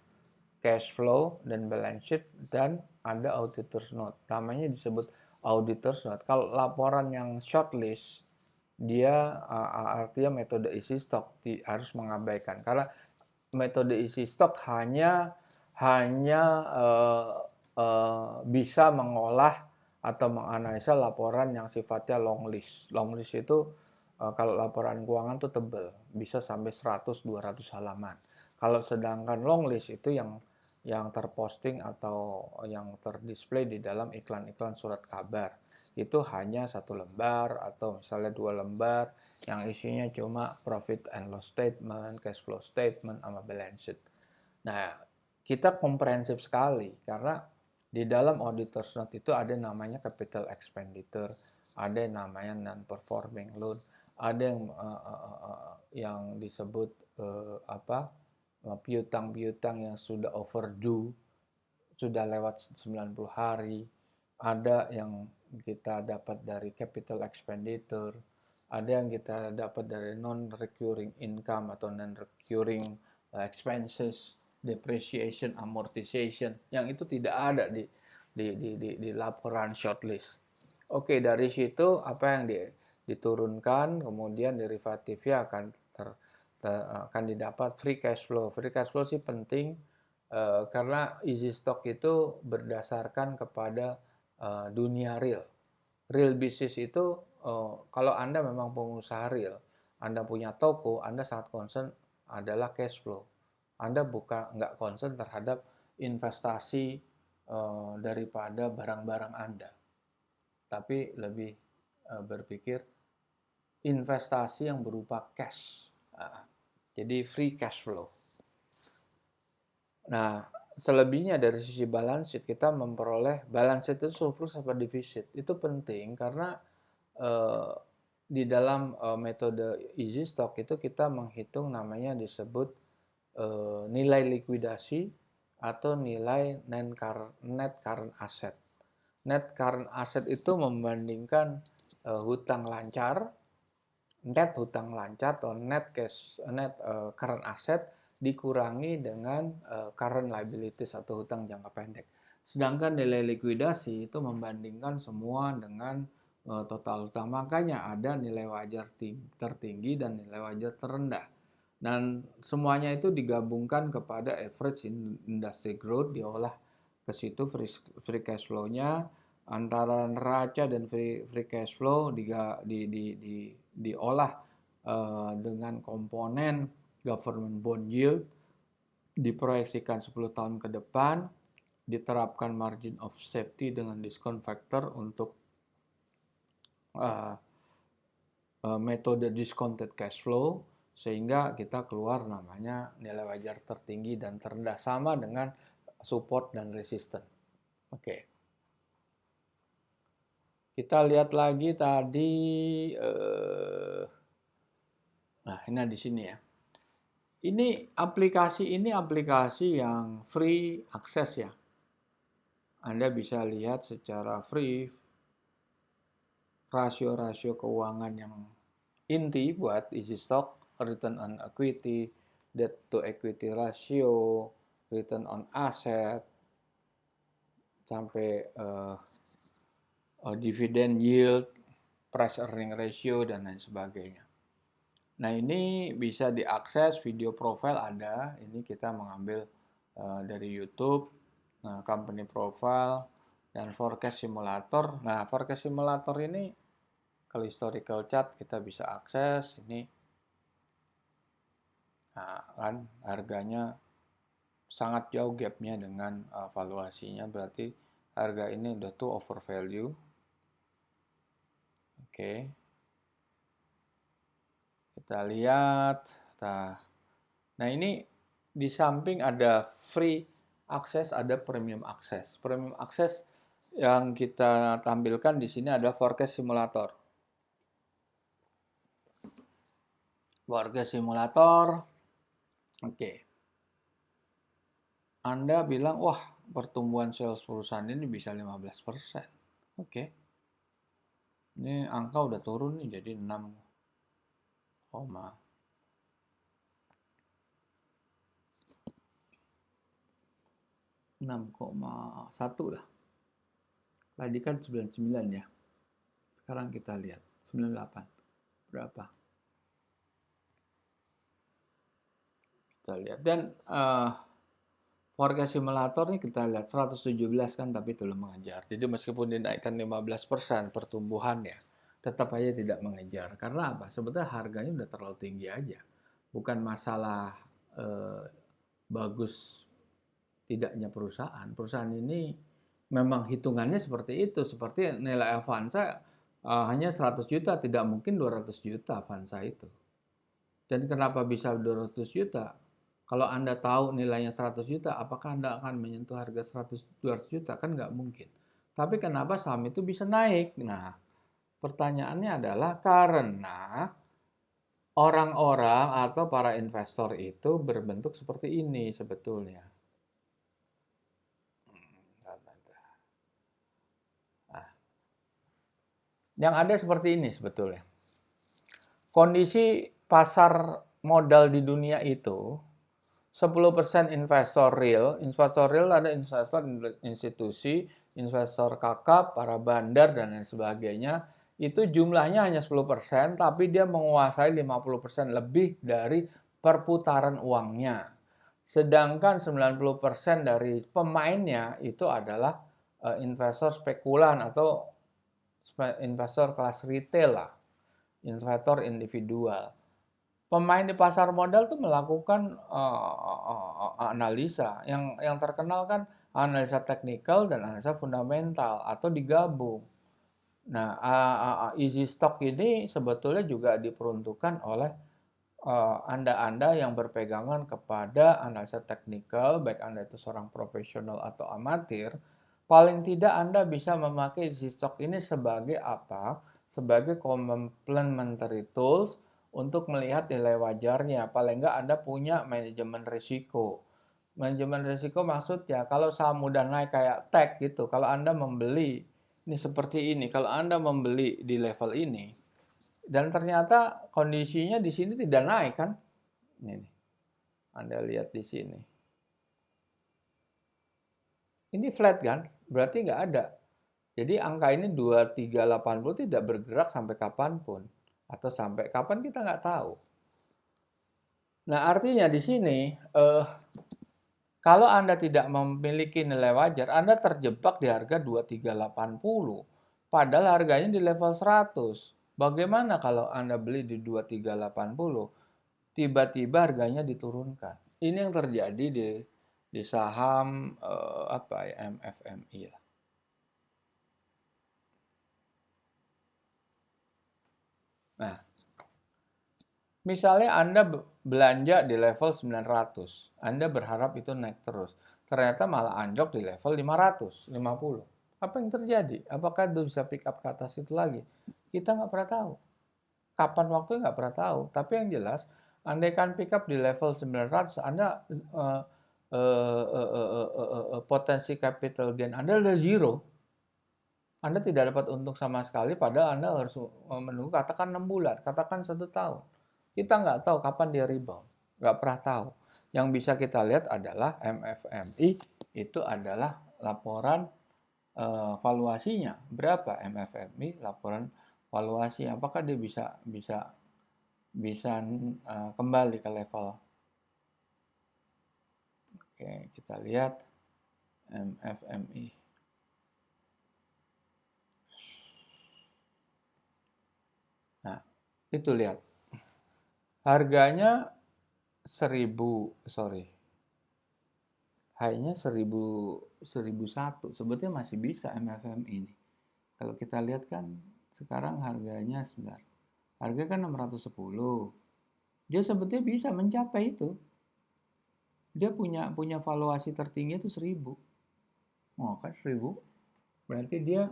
cash flow, dan balance sheet, dan ada auditor's note. Namanya disebut auditor's note. Kalau laporan yang shortlist, dia artinya metode isi stok harus mengabaikan, karena metode isi stok hanya bisa mengolah atau menganalisa laporan yang sifatnya long list. Long list itu kalau laporan keuangan tuh tebal, bisa sampai 100-200 halaman. Kalau sedangkan long list itu yang terposting atau yang terdisplay di dalam iklan-iklan surat kabar, itu hanya 1 lembar atau misalnya 2 lembar yang isinya cuma profit and loss statement, cash flow statement, sama balance sheet. Nah, kita komprehensif sekali karena di dalam auditor's note itu ada namanya capital expenditure, ada yang namanya non-performing loan, ada yang disebut piutang-piutang yang sudah overdue, sudah lewat 90 hari, ada yang kita dapat dari capital expenditure, ada yang kita dapat dari non-recurring income atau non-recurring expenses, depreciation, amortization, yang itu tidak ada di laporan shortlist. Oke, dari situ apa yang diturunkan, kemudian derivatifnya akan didapat free cash flow. Free cash flow sih penting karena easy stock itu berdasarkan kepada dunia real. Real business itu kalau Anda memang pengusaha real, Anda punya toko, Anda sangat concern adalah cash flow. Anda nggak concern terhadap investasi daripada barang-barang Anda, tapi lebih berpikir investasi yang berupa cash. Jadi free cash flow. Nah, selebihnya dari sisi balance sheet, kita memperoleh balance sheet itu surplus apa defisit. Itu penting karena di dalam metode easy stock itu kita menghitung namanya disebut nilai likuidasi atau nilai net current asset. Net current asset itu membandingkan hutang lancar, net hutang lancar atau net current asset dikurangi dengan current liabilities atau hutang jangka pendek. Sedangkan nilai likuidasi itu membandingkan semua dengan total utang. Makanya ada nilai wajar tertinggi dan nilai wajar terendah. Dan semuanya itu digabungkan kepada average industry growth, diolah ke situ free cash flow-nya antara neraca dan free cash flow diolah dengan komponen government bond yield, diproyeksikan 10 tahun ke depan, diterapkan margin of safety dengan discount factor untuk metode discounted cash flow, sehingga kita keluar namanya nilai wajar tertinggi dan terendah, sama dengan support dan resistance. Oke. Kita lihat lagi tadi, nah ini di sini ya. Ini aplikasi yang free akses ya. Anda bisa lihat secara free rasio-rasio keuangan yang inti buat easy stock, return on equity, debt to equity ratio, return on asset, sampai dividend yield, price earning ratio, dan lain sebagainya. Nah, ini bisa diakses, video profile ada. Ini kita mengambil dari YouTube, company profile, dan forecast simulator. Nah, forecast simulator ini kalau historical chart kita bisa akses. Ini nah, kan harganya sangat jauh gapnya dengan valuasinya, berarti harga ini udah tuh over value. Oke. Kita lihat. Nah, ini di samping ada free akses, ada premium akses. Premium akses yang kita tampilkan di sini ada forecast simulator. Forecast simulator. Oke. Anda bilang, wah, pertumbuhan sales perusahaan ini bisa 15%. Oke. Ini angka udah turun nih jadi 6,1 lah. Tadi kan 99 ya. Sekarang kita lihat 98. Berapa? Kita lihat. Dan forecast simulator nih kita lihat 117 kan, tapi belum mengejar. Jadi meskipun dinaikkan 15% pertumbuhannya, tetap aja tidak mengejar. Karena apa? Sebetulnya harganya udah terlalu tinggi aja. Bukan masalah bagus tidaknya perusahaan. Perusahaan ini memang hitungannya seperti itu. Seperti nilai Avanza hanya 100 juta, tidak mungkin 200 juta Avanza itu. Dan kenapa bisa 200 juta? Kalau Anda tahu nilainya 100 juta, apakah Anda akan menyentuh harga 100-200 juta? Kan nggak mungkin. Tapi kenapa saham itu bisa naik? Nah, pertanyaannya adalah karena orang-orang atau para investor itu berbentuk seperti ini sebetulnya. Nah, yang ada seperti ini sebetulnya. Kondisi pasar modal di dunia itu 10% investor real ada investor institusi, investor kakap, para bandar, dan lain sebagainya. Itu jumlahnya hanya 10%, tapi dia menguasai 50% lebih dari perputaran uangnya. Sedangkan 90% dari pemainnya itu adalah investor spekulan atau investor kelas retail lah, investor individual. Pemain di pasar modal tuh melakukan analisa. Yang terkenal kan analisa teknikal dan analisa fundamental atau digabung. Nah, easy stock ini sebetulnya juga diperuntukkan oleh Anda yang berpegangan kepada analisa teknikal, baik Anda itu seorang profesional atau amatir. Paling tidak Anda bisa memakai easy stock ini sebagai apa? Sebagai complementary tools untuk melihat nilai wajarnya. Paling enggak Anda punya manajemen risiko. Manajemen risiko maksudnya kalau saham udah naik kayak tech gitu, kalau Anda membeli ini seperti ini, kalau Anda membeli di level ini dan ternyata kondisinya di sini tidak naik kan? Ini Anda lihat di sini. Ini flat kan? Berarti nggak ada Jadi angka ini 2380 tidak bergerak sampai kapanpun. Atau sampai kapan kita nggak tahu. Nah, artinya di sini, kalau Anda tidak memiliki nilai wajar, Anda terjebak di harga 2380. Padahal harganya di level 100. Bagaimana kalau Anda beli di 2380, tiba-tiba harganya diturunkan? Ini yang terjadi di saham apa ya, MFMI lah. Nah, misalnya Anda belanja di level 900, Anda berharap itu naik terus. Ternyata malah anjlok di level 550. Apa yang terjadi? Apakah itu bisa pick up ke atas itu lagi? Kita nggak pernah tahu. Kapan waktunya nggak pernah tahu. Tapi yang jelas, andaikan pick up di level 900, Anda potensi capital gain Anda adalah zero. Anda tidak dapat untung sama sekali, padahal Anda harus menunggu katakan 6 bulan, katakan 1 tahun. Kita nggak tahu kapan dia rebound, nggak pernah tahu. Yang bisa kita lihat adalah MFMI itu adalah laporan valuasinya. Berapa MFMI laporan valuasi? Apakah dia bisa kembali ke level? Oke, kita lihat MFMI. Nah, itu lihat. Harganya 1000, sorry. High-nya 1001. Sebetulnya masih bisa MFMI ini. Kalau kita lihat kan sekarang harganya sebentar. Harga kan 610. Dia sebetulnya bisa mencapai itu. Dia punya valuasi tertinggi itu 1000. Oh, kan 1000. Berarti dia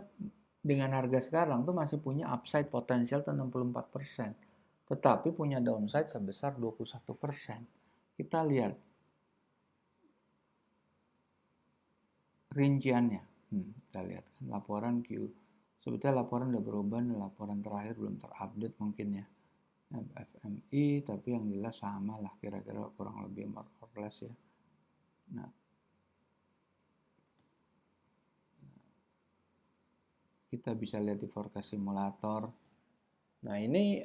dengan harga sekarang tuh masih punya upside potensial 64%. Tetapi punya downside sebesar 21%. Kita lihat rinciannya. Kita lihat kan laporan Q. Sebetulnya laporan udah berubah, laporan terakhir belum terupdate mungkin ya. FMI, tapi yang jelas sama lah kira-kira kurang lebih more or less ya. Nah, kita bisa lihat di forecast simulator. Nah, ini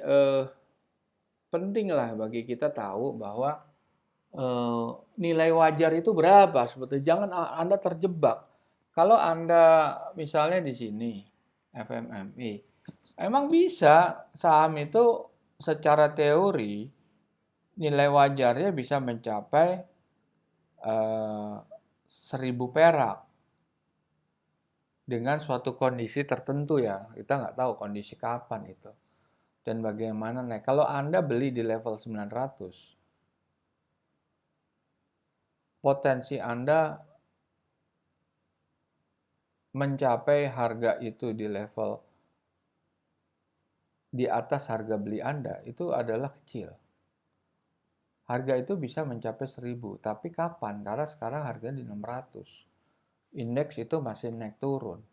penting lah bagi kita tahu bahwa nilai wajar itu berapa sebetulnya. Jangan Anda terjebak. Kalau Anda misalnya di sini FMMI, emang bisa saham itu secara teori nilai wajarnya bisa mencapai 1000 perak dengan suatu kondisi tertentu ya. Kita nggak tahu kondisi kapan itu dan bagaimana naik. Kalau Anda beli di level 900, potensi Anda mencapai harga itu di level di atas harga beli Anda itu adalah kecil. Harga itu bisa mencapai 1000, tapi kapan? Karena sekarang harga di 600. Indeks itu masih naik turun.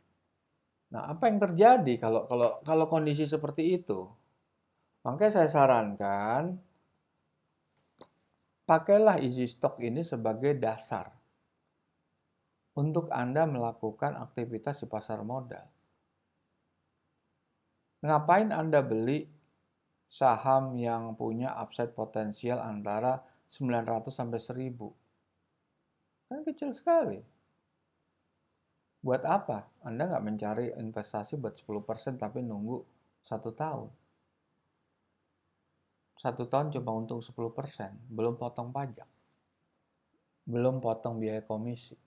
Nah, apa yang terjadi kalau kondisi seperti itu? Makanya saya sarankan pakailah easy stock ini sebagai dasar untuk Anda melakukan aktivitas di pasar modal. Ngapain Anda beli saham yang punya upside potensial antara 900 sampai 1000? Kan kecil sekali. Buat apa? Anda nggak mencari investasi buat 10% tapi nunggu 1 tahun. 1 tahun cuma untung 10%, belum potong pajak. Belum potong biaya komisi.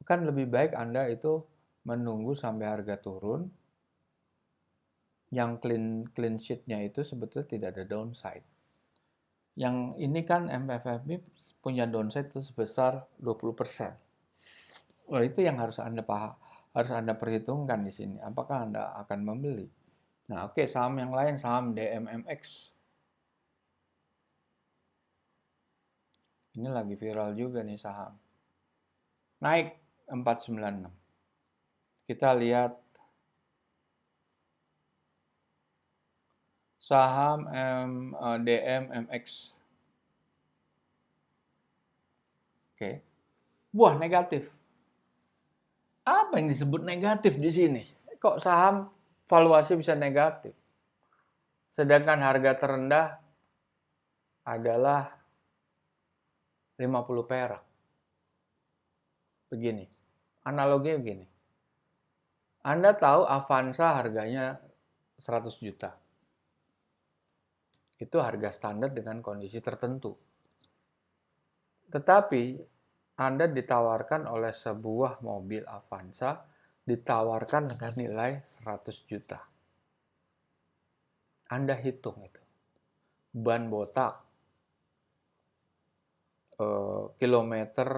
Kan lebih baik Anda itu menunggu sampai harga turun, yang clean sheet-nya itu sebetulnya tidak ada downside. Yang ini kan MFFB punya downside itu sebesar 20%. Wah, itu yang harus Anda perhitungkan di sini. Apakah Anda akan membeli? Nah, oke, saham yang lain, saham DMMX. Ini lagi viral juga nih saham. Naik 496. Kita lihat saham DMMX. Oke. Wah, negatif. Apa yang disebut negatif di sini? Kok saham valuasi bisa negatif? Sedangkan harga terendah adalah 50 perak. Begini, analoginya begini. Anda tahu Avanza harganya 100 juta. Itu harga standar dengan kondisi tertentu. Tetapi Anda ditawarkan oleh sebuah mobil Avanza, ditawarkan dengan nilai 100 juta. Anda hitung itu. Ban botak, kilometer,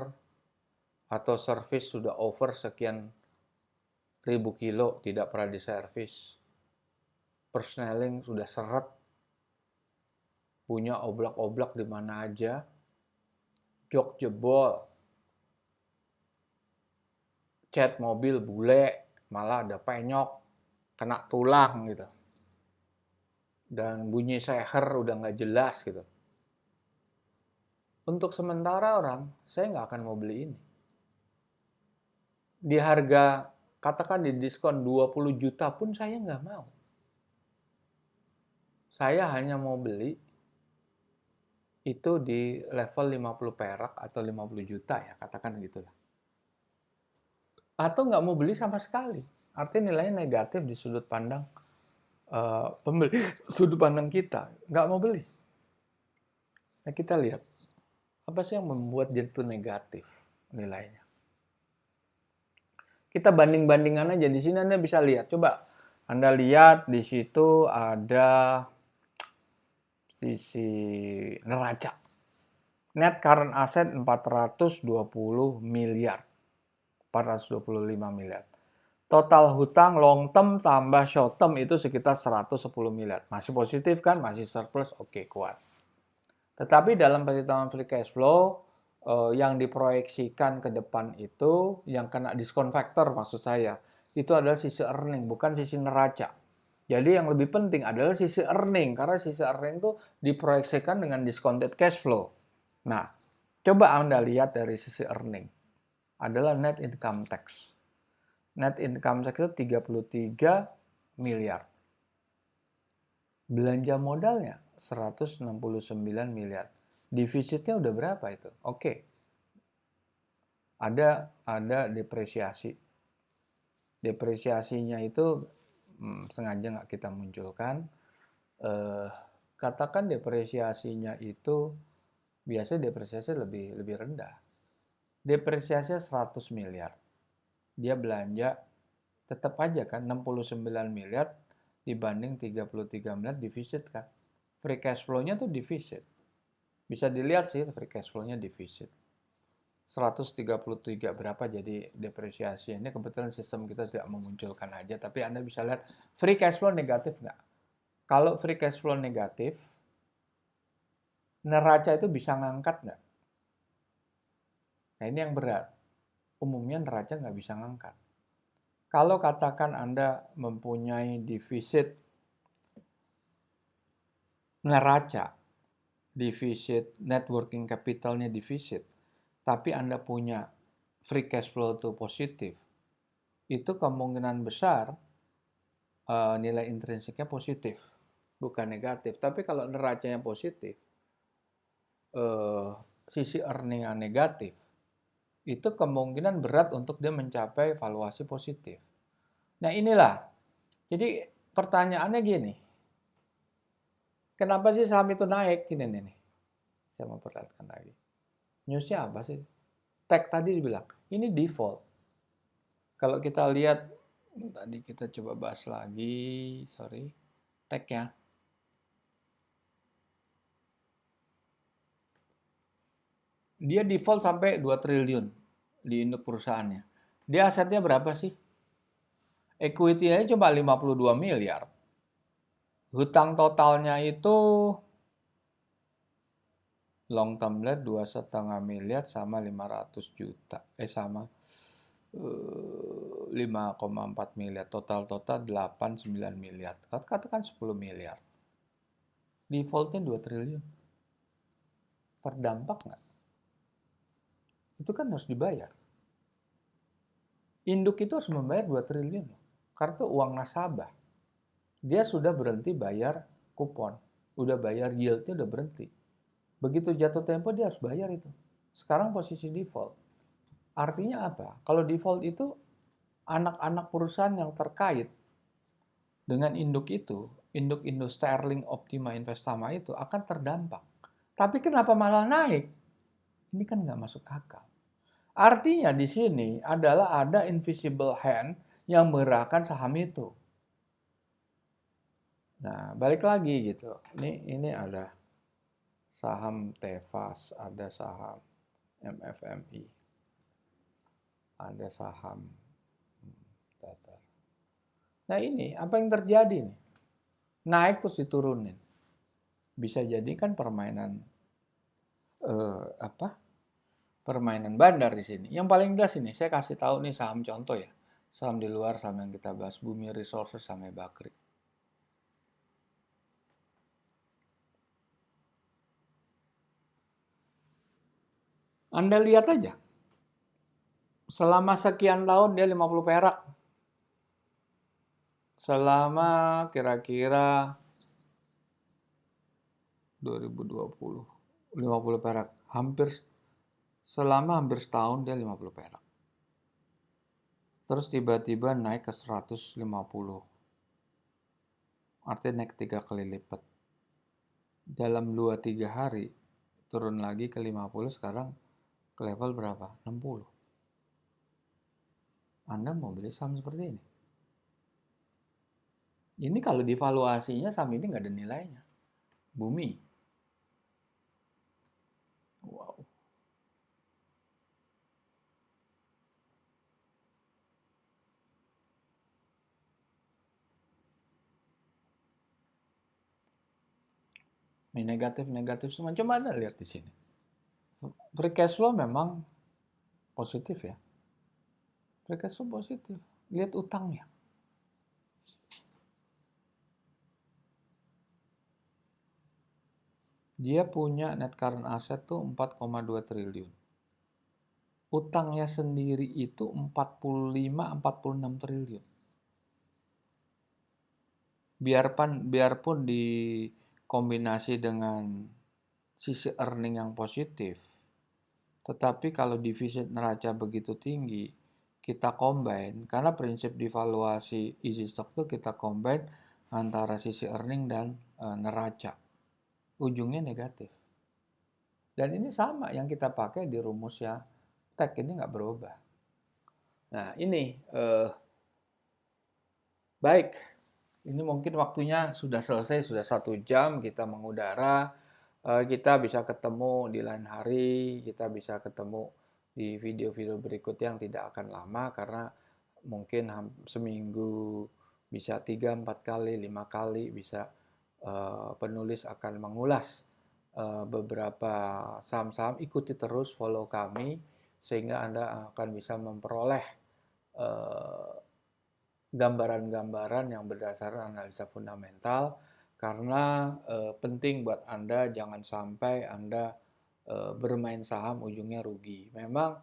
atau servis sudah over sekian ribu kilo, tidak pernah diservis. Persneling sudah seret, punya oblak-oblak di mana aja, jok jebol, cat mobil bule, malah ada penyok, kena tulang gitu. Dan bunyi seher udah nggak jelas gitu. Untuk sementara orang, saya nggak akan mau beli ini. Di harga, katakan di diskon 20 juta pun saya nggak mau. Saya hanya mau beli itu di level 50 perak atau 50 juta ya, katakan gitu lah. Atau nggak mau beli sama sekali. Artinya nilainya negatif di sudut pandang pembeli, sudut pandang kita. Nggak mau beli. Nah, kita lihat, apa sih yang membuat dia itu negatif nilainya. Kita banding-bandingan aja. Di sini Anda bisa lihat. Coba Anda lihat di situ ada sisi neraca. Net current asset 420 miliar. 425 miliar. Total hutang long term tambah short term itu sekitar 110 miliar. Masih positif kan? Masih surplus? Oke, kuat. Tetapi dalam perhitungan free cash flow, yang diproyeksikan ke depan itu, yang kena diskon factor maksud saya, itu adalah sisi earning, bukan sisi neraca. Jadi yang lebih penting adalah sisi earning, karena sisi earning itu diproyeksikan dengan discounted cash flow. Nah, coba Anda lihat dari sisi earning, adalah net income tax. Net income tax itu 33 miliar. Belanja modalnya 169 miliar. Defisitnya udah berapa itu? Oke. Ada depresiasi. Depresiasinya itu sengaja nggak kita munculkan. Katakan depresiasinya itu biasanya depresiasi lebih rendah. Depresiasinya 100 miliar. Dia belanja tetap aja kan 69 miliar dibanding 33 miliar defisit kan. Free cash flow-nya tuh defisit. Bisa dilihat sih free cash flow-nya defisit. 133 berapa jadi depresiasi. Ini kebetulan sistem kita tidak memunculkan aja, tapi Anda bisa lihat free cash flow negatif nggak? Kalau free cash flow negatif, neraca itu bisa ngangkat nggak? Nah ini yang berat. Umumnya neraca nggak bisa ngangkat. Kalau katakan Anda mempunyai defisit neraca, defisit net working capital-nya defisit, tapi Anda punya free cash flow itu positif, itu kemungkinan besar nilai intrinsiknya positif, bukan negatif. Tapi kalau neracanya positif, sisi earning yang negatif, itu kemungkinan berat untuk dia mencapai valuasi positif. Nah inilah, jadi pertanyaannya gini, kenapa sih saham itu naik? Gini nih, saya mau perlihatkan lagi. Newsnya apa sih? Tech tadi dibilang, ini default. Kalau kita lihat, tadi kita coba bahas lagi, sorry, tech-nya. Dia default sampai 2 triliun di induk perusahaannya. Dia asetnya berapa sih? Equity-nya cuma 52 miliar. Hutang totalnya itu long term debt 2,5 miliar sama 500 juta. Sama 5,4 miliar. Total 8,9 miliar. Katakan 10 miliar. Defaultnya 2 triliun. Terdampak nggak? Itu kan harus dibayar. Induk itu harus membayar 2 triliun karena itu uang nasabah. Dia sudah berhenti bayar kupon, udah bayar yieldnya udah berhenti. Begitu jatuh tempo dia harus bayar itu. Sekarang posisi default. Artinya apa? Kalau default itu anak-anak perusahaan yang terkait dengan induk itu, induk-induk Sterling, Optima, Investama itu akan terdampak. Tapi kenapa malah naik? Ini kan nggak masuk akal. Artinya di sini adalah ada invisible hand yang menggerakkan saham itu. Nah, balik lagi gitu. Ini ada saham Tevas, ada saham MFMI, ada saham dasar. Nah ini apa yang terjadi nih? Naik terus diturunin. Bisa jadi kan permainan apa? Permainan bandar di sini. Yang paling jelas ini saya kasih tahu nih saham contoh ya. Saham di luar saham yang kita bahas Bumi Resources sama Bakri. Anda lihat aja. Selama sekian tahun dia 50 perak. Selama kira-kira 2020 50 perak. Selama hampir setahun dia 50 perak. Terus tiba-tiba naik ke 150. Artinya naik 3 kali lipat. Dalam 2-3 hari turun lagi ke 50, sekarang ke level berapa? 60. Anda mau beli saham seperti ini? Ini kalau divaluasinya saham ini nggak ada nilainya. Bumi. Wow. Ini negatif-negatif semua. Coba Anda lihat di sini. Free cash flow memang positif ya. Free cash flow positif. Lihat utangnya. Dia punya net current asset tuh 4,2 triliun. Utangnya sendiri itu 45-46 triliun. Biarpun dikombinasi dengan sisi earning yang positif, tetapi kalau defisit neraca begitu tinggi, kita combine, karena prinsip devaluasi easy stock itu kita combine antara sisi earning dan neraca. Ujungnya negatif. Dan ini sama yang kita pakai di rumus ya, tag ini nggak berubah. Nah ini baik, ini mungkin waktunya sudah selesai, sudah 1 jam kita mengudara. Kita bisa ketemu di lain hari, kita bisa ketemu di video-video berikutnya yang tidak akan lama karena mungkin seminggu bisa 3-4 kali, 5 kali bisa penulis akan mengulas beberapa saham-saham. Ikuti terus, follow kami sehingga Anda akan bisa memperoleh gambaran-gambaran yang berdasarkan analisa fundamental, karena penting buat Anda jangan sampai Anda bermain saham ujungnya rugi. Memang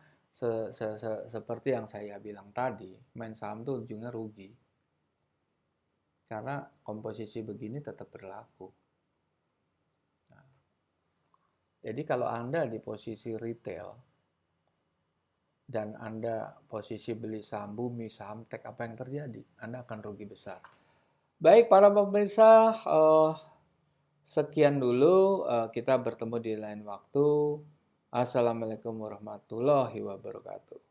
seperti yang saya bilang tadi, main saham itu ujungnya rugi. Karena komposisi begini tetap berlaku. Nah, jadi kalau Anda di posisi retail, dan Anda posisi beli saham Bumi, saham Tech, apa yang terjadi? Anda akan rugi besar. Baik para pemirsa, sekian dulu, kita bertemu di lain waktu. Assalamualaikum warahmatullahi wabarakatuh.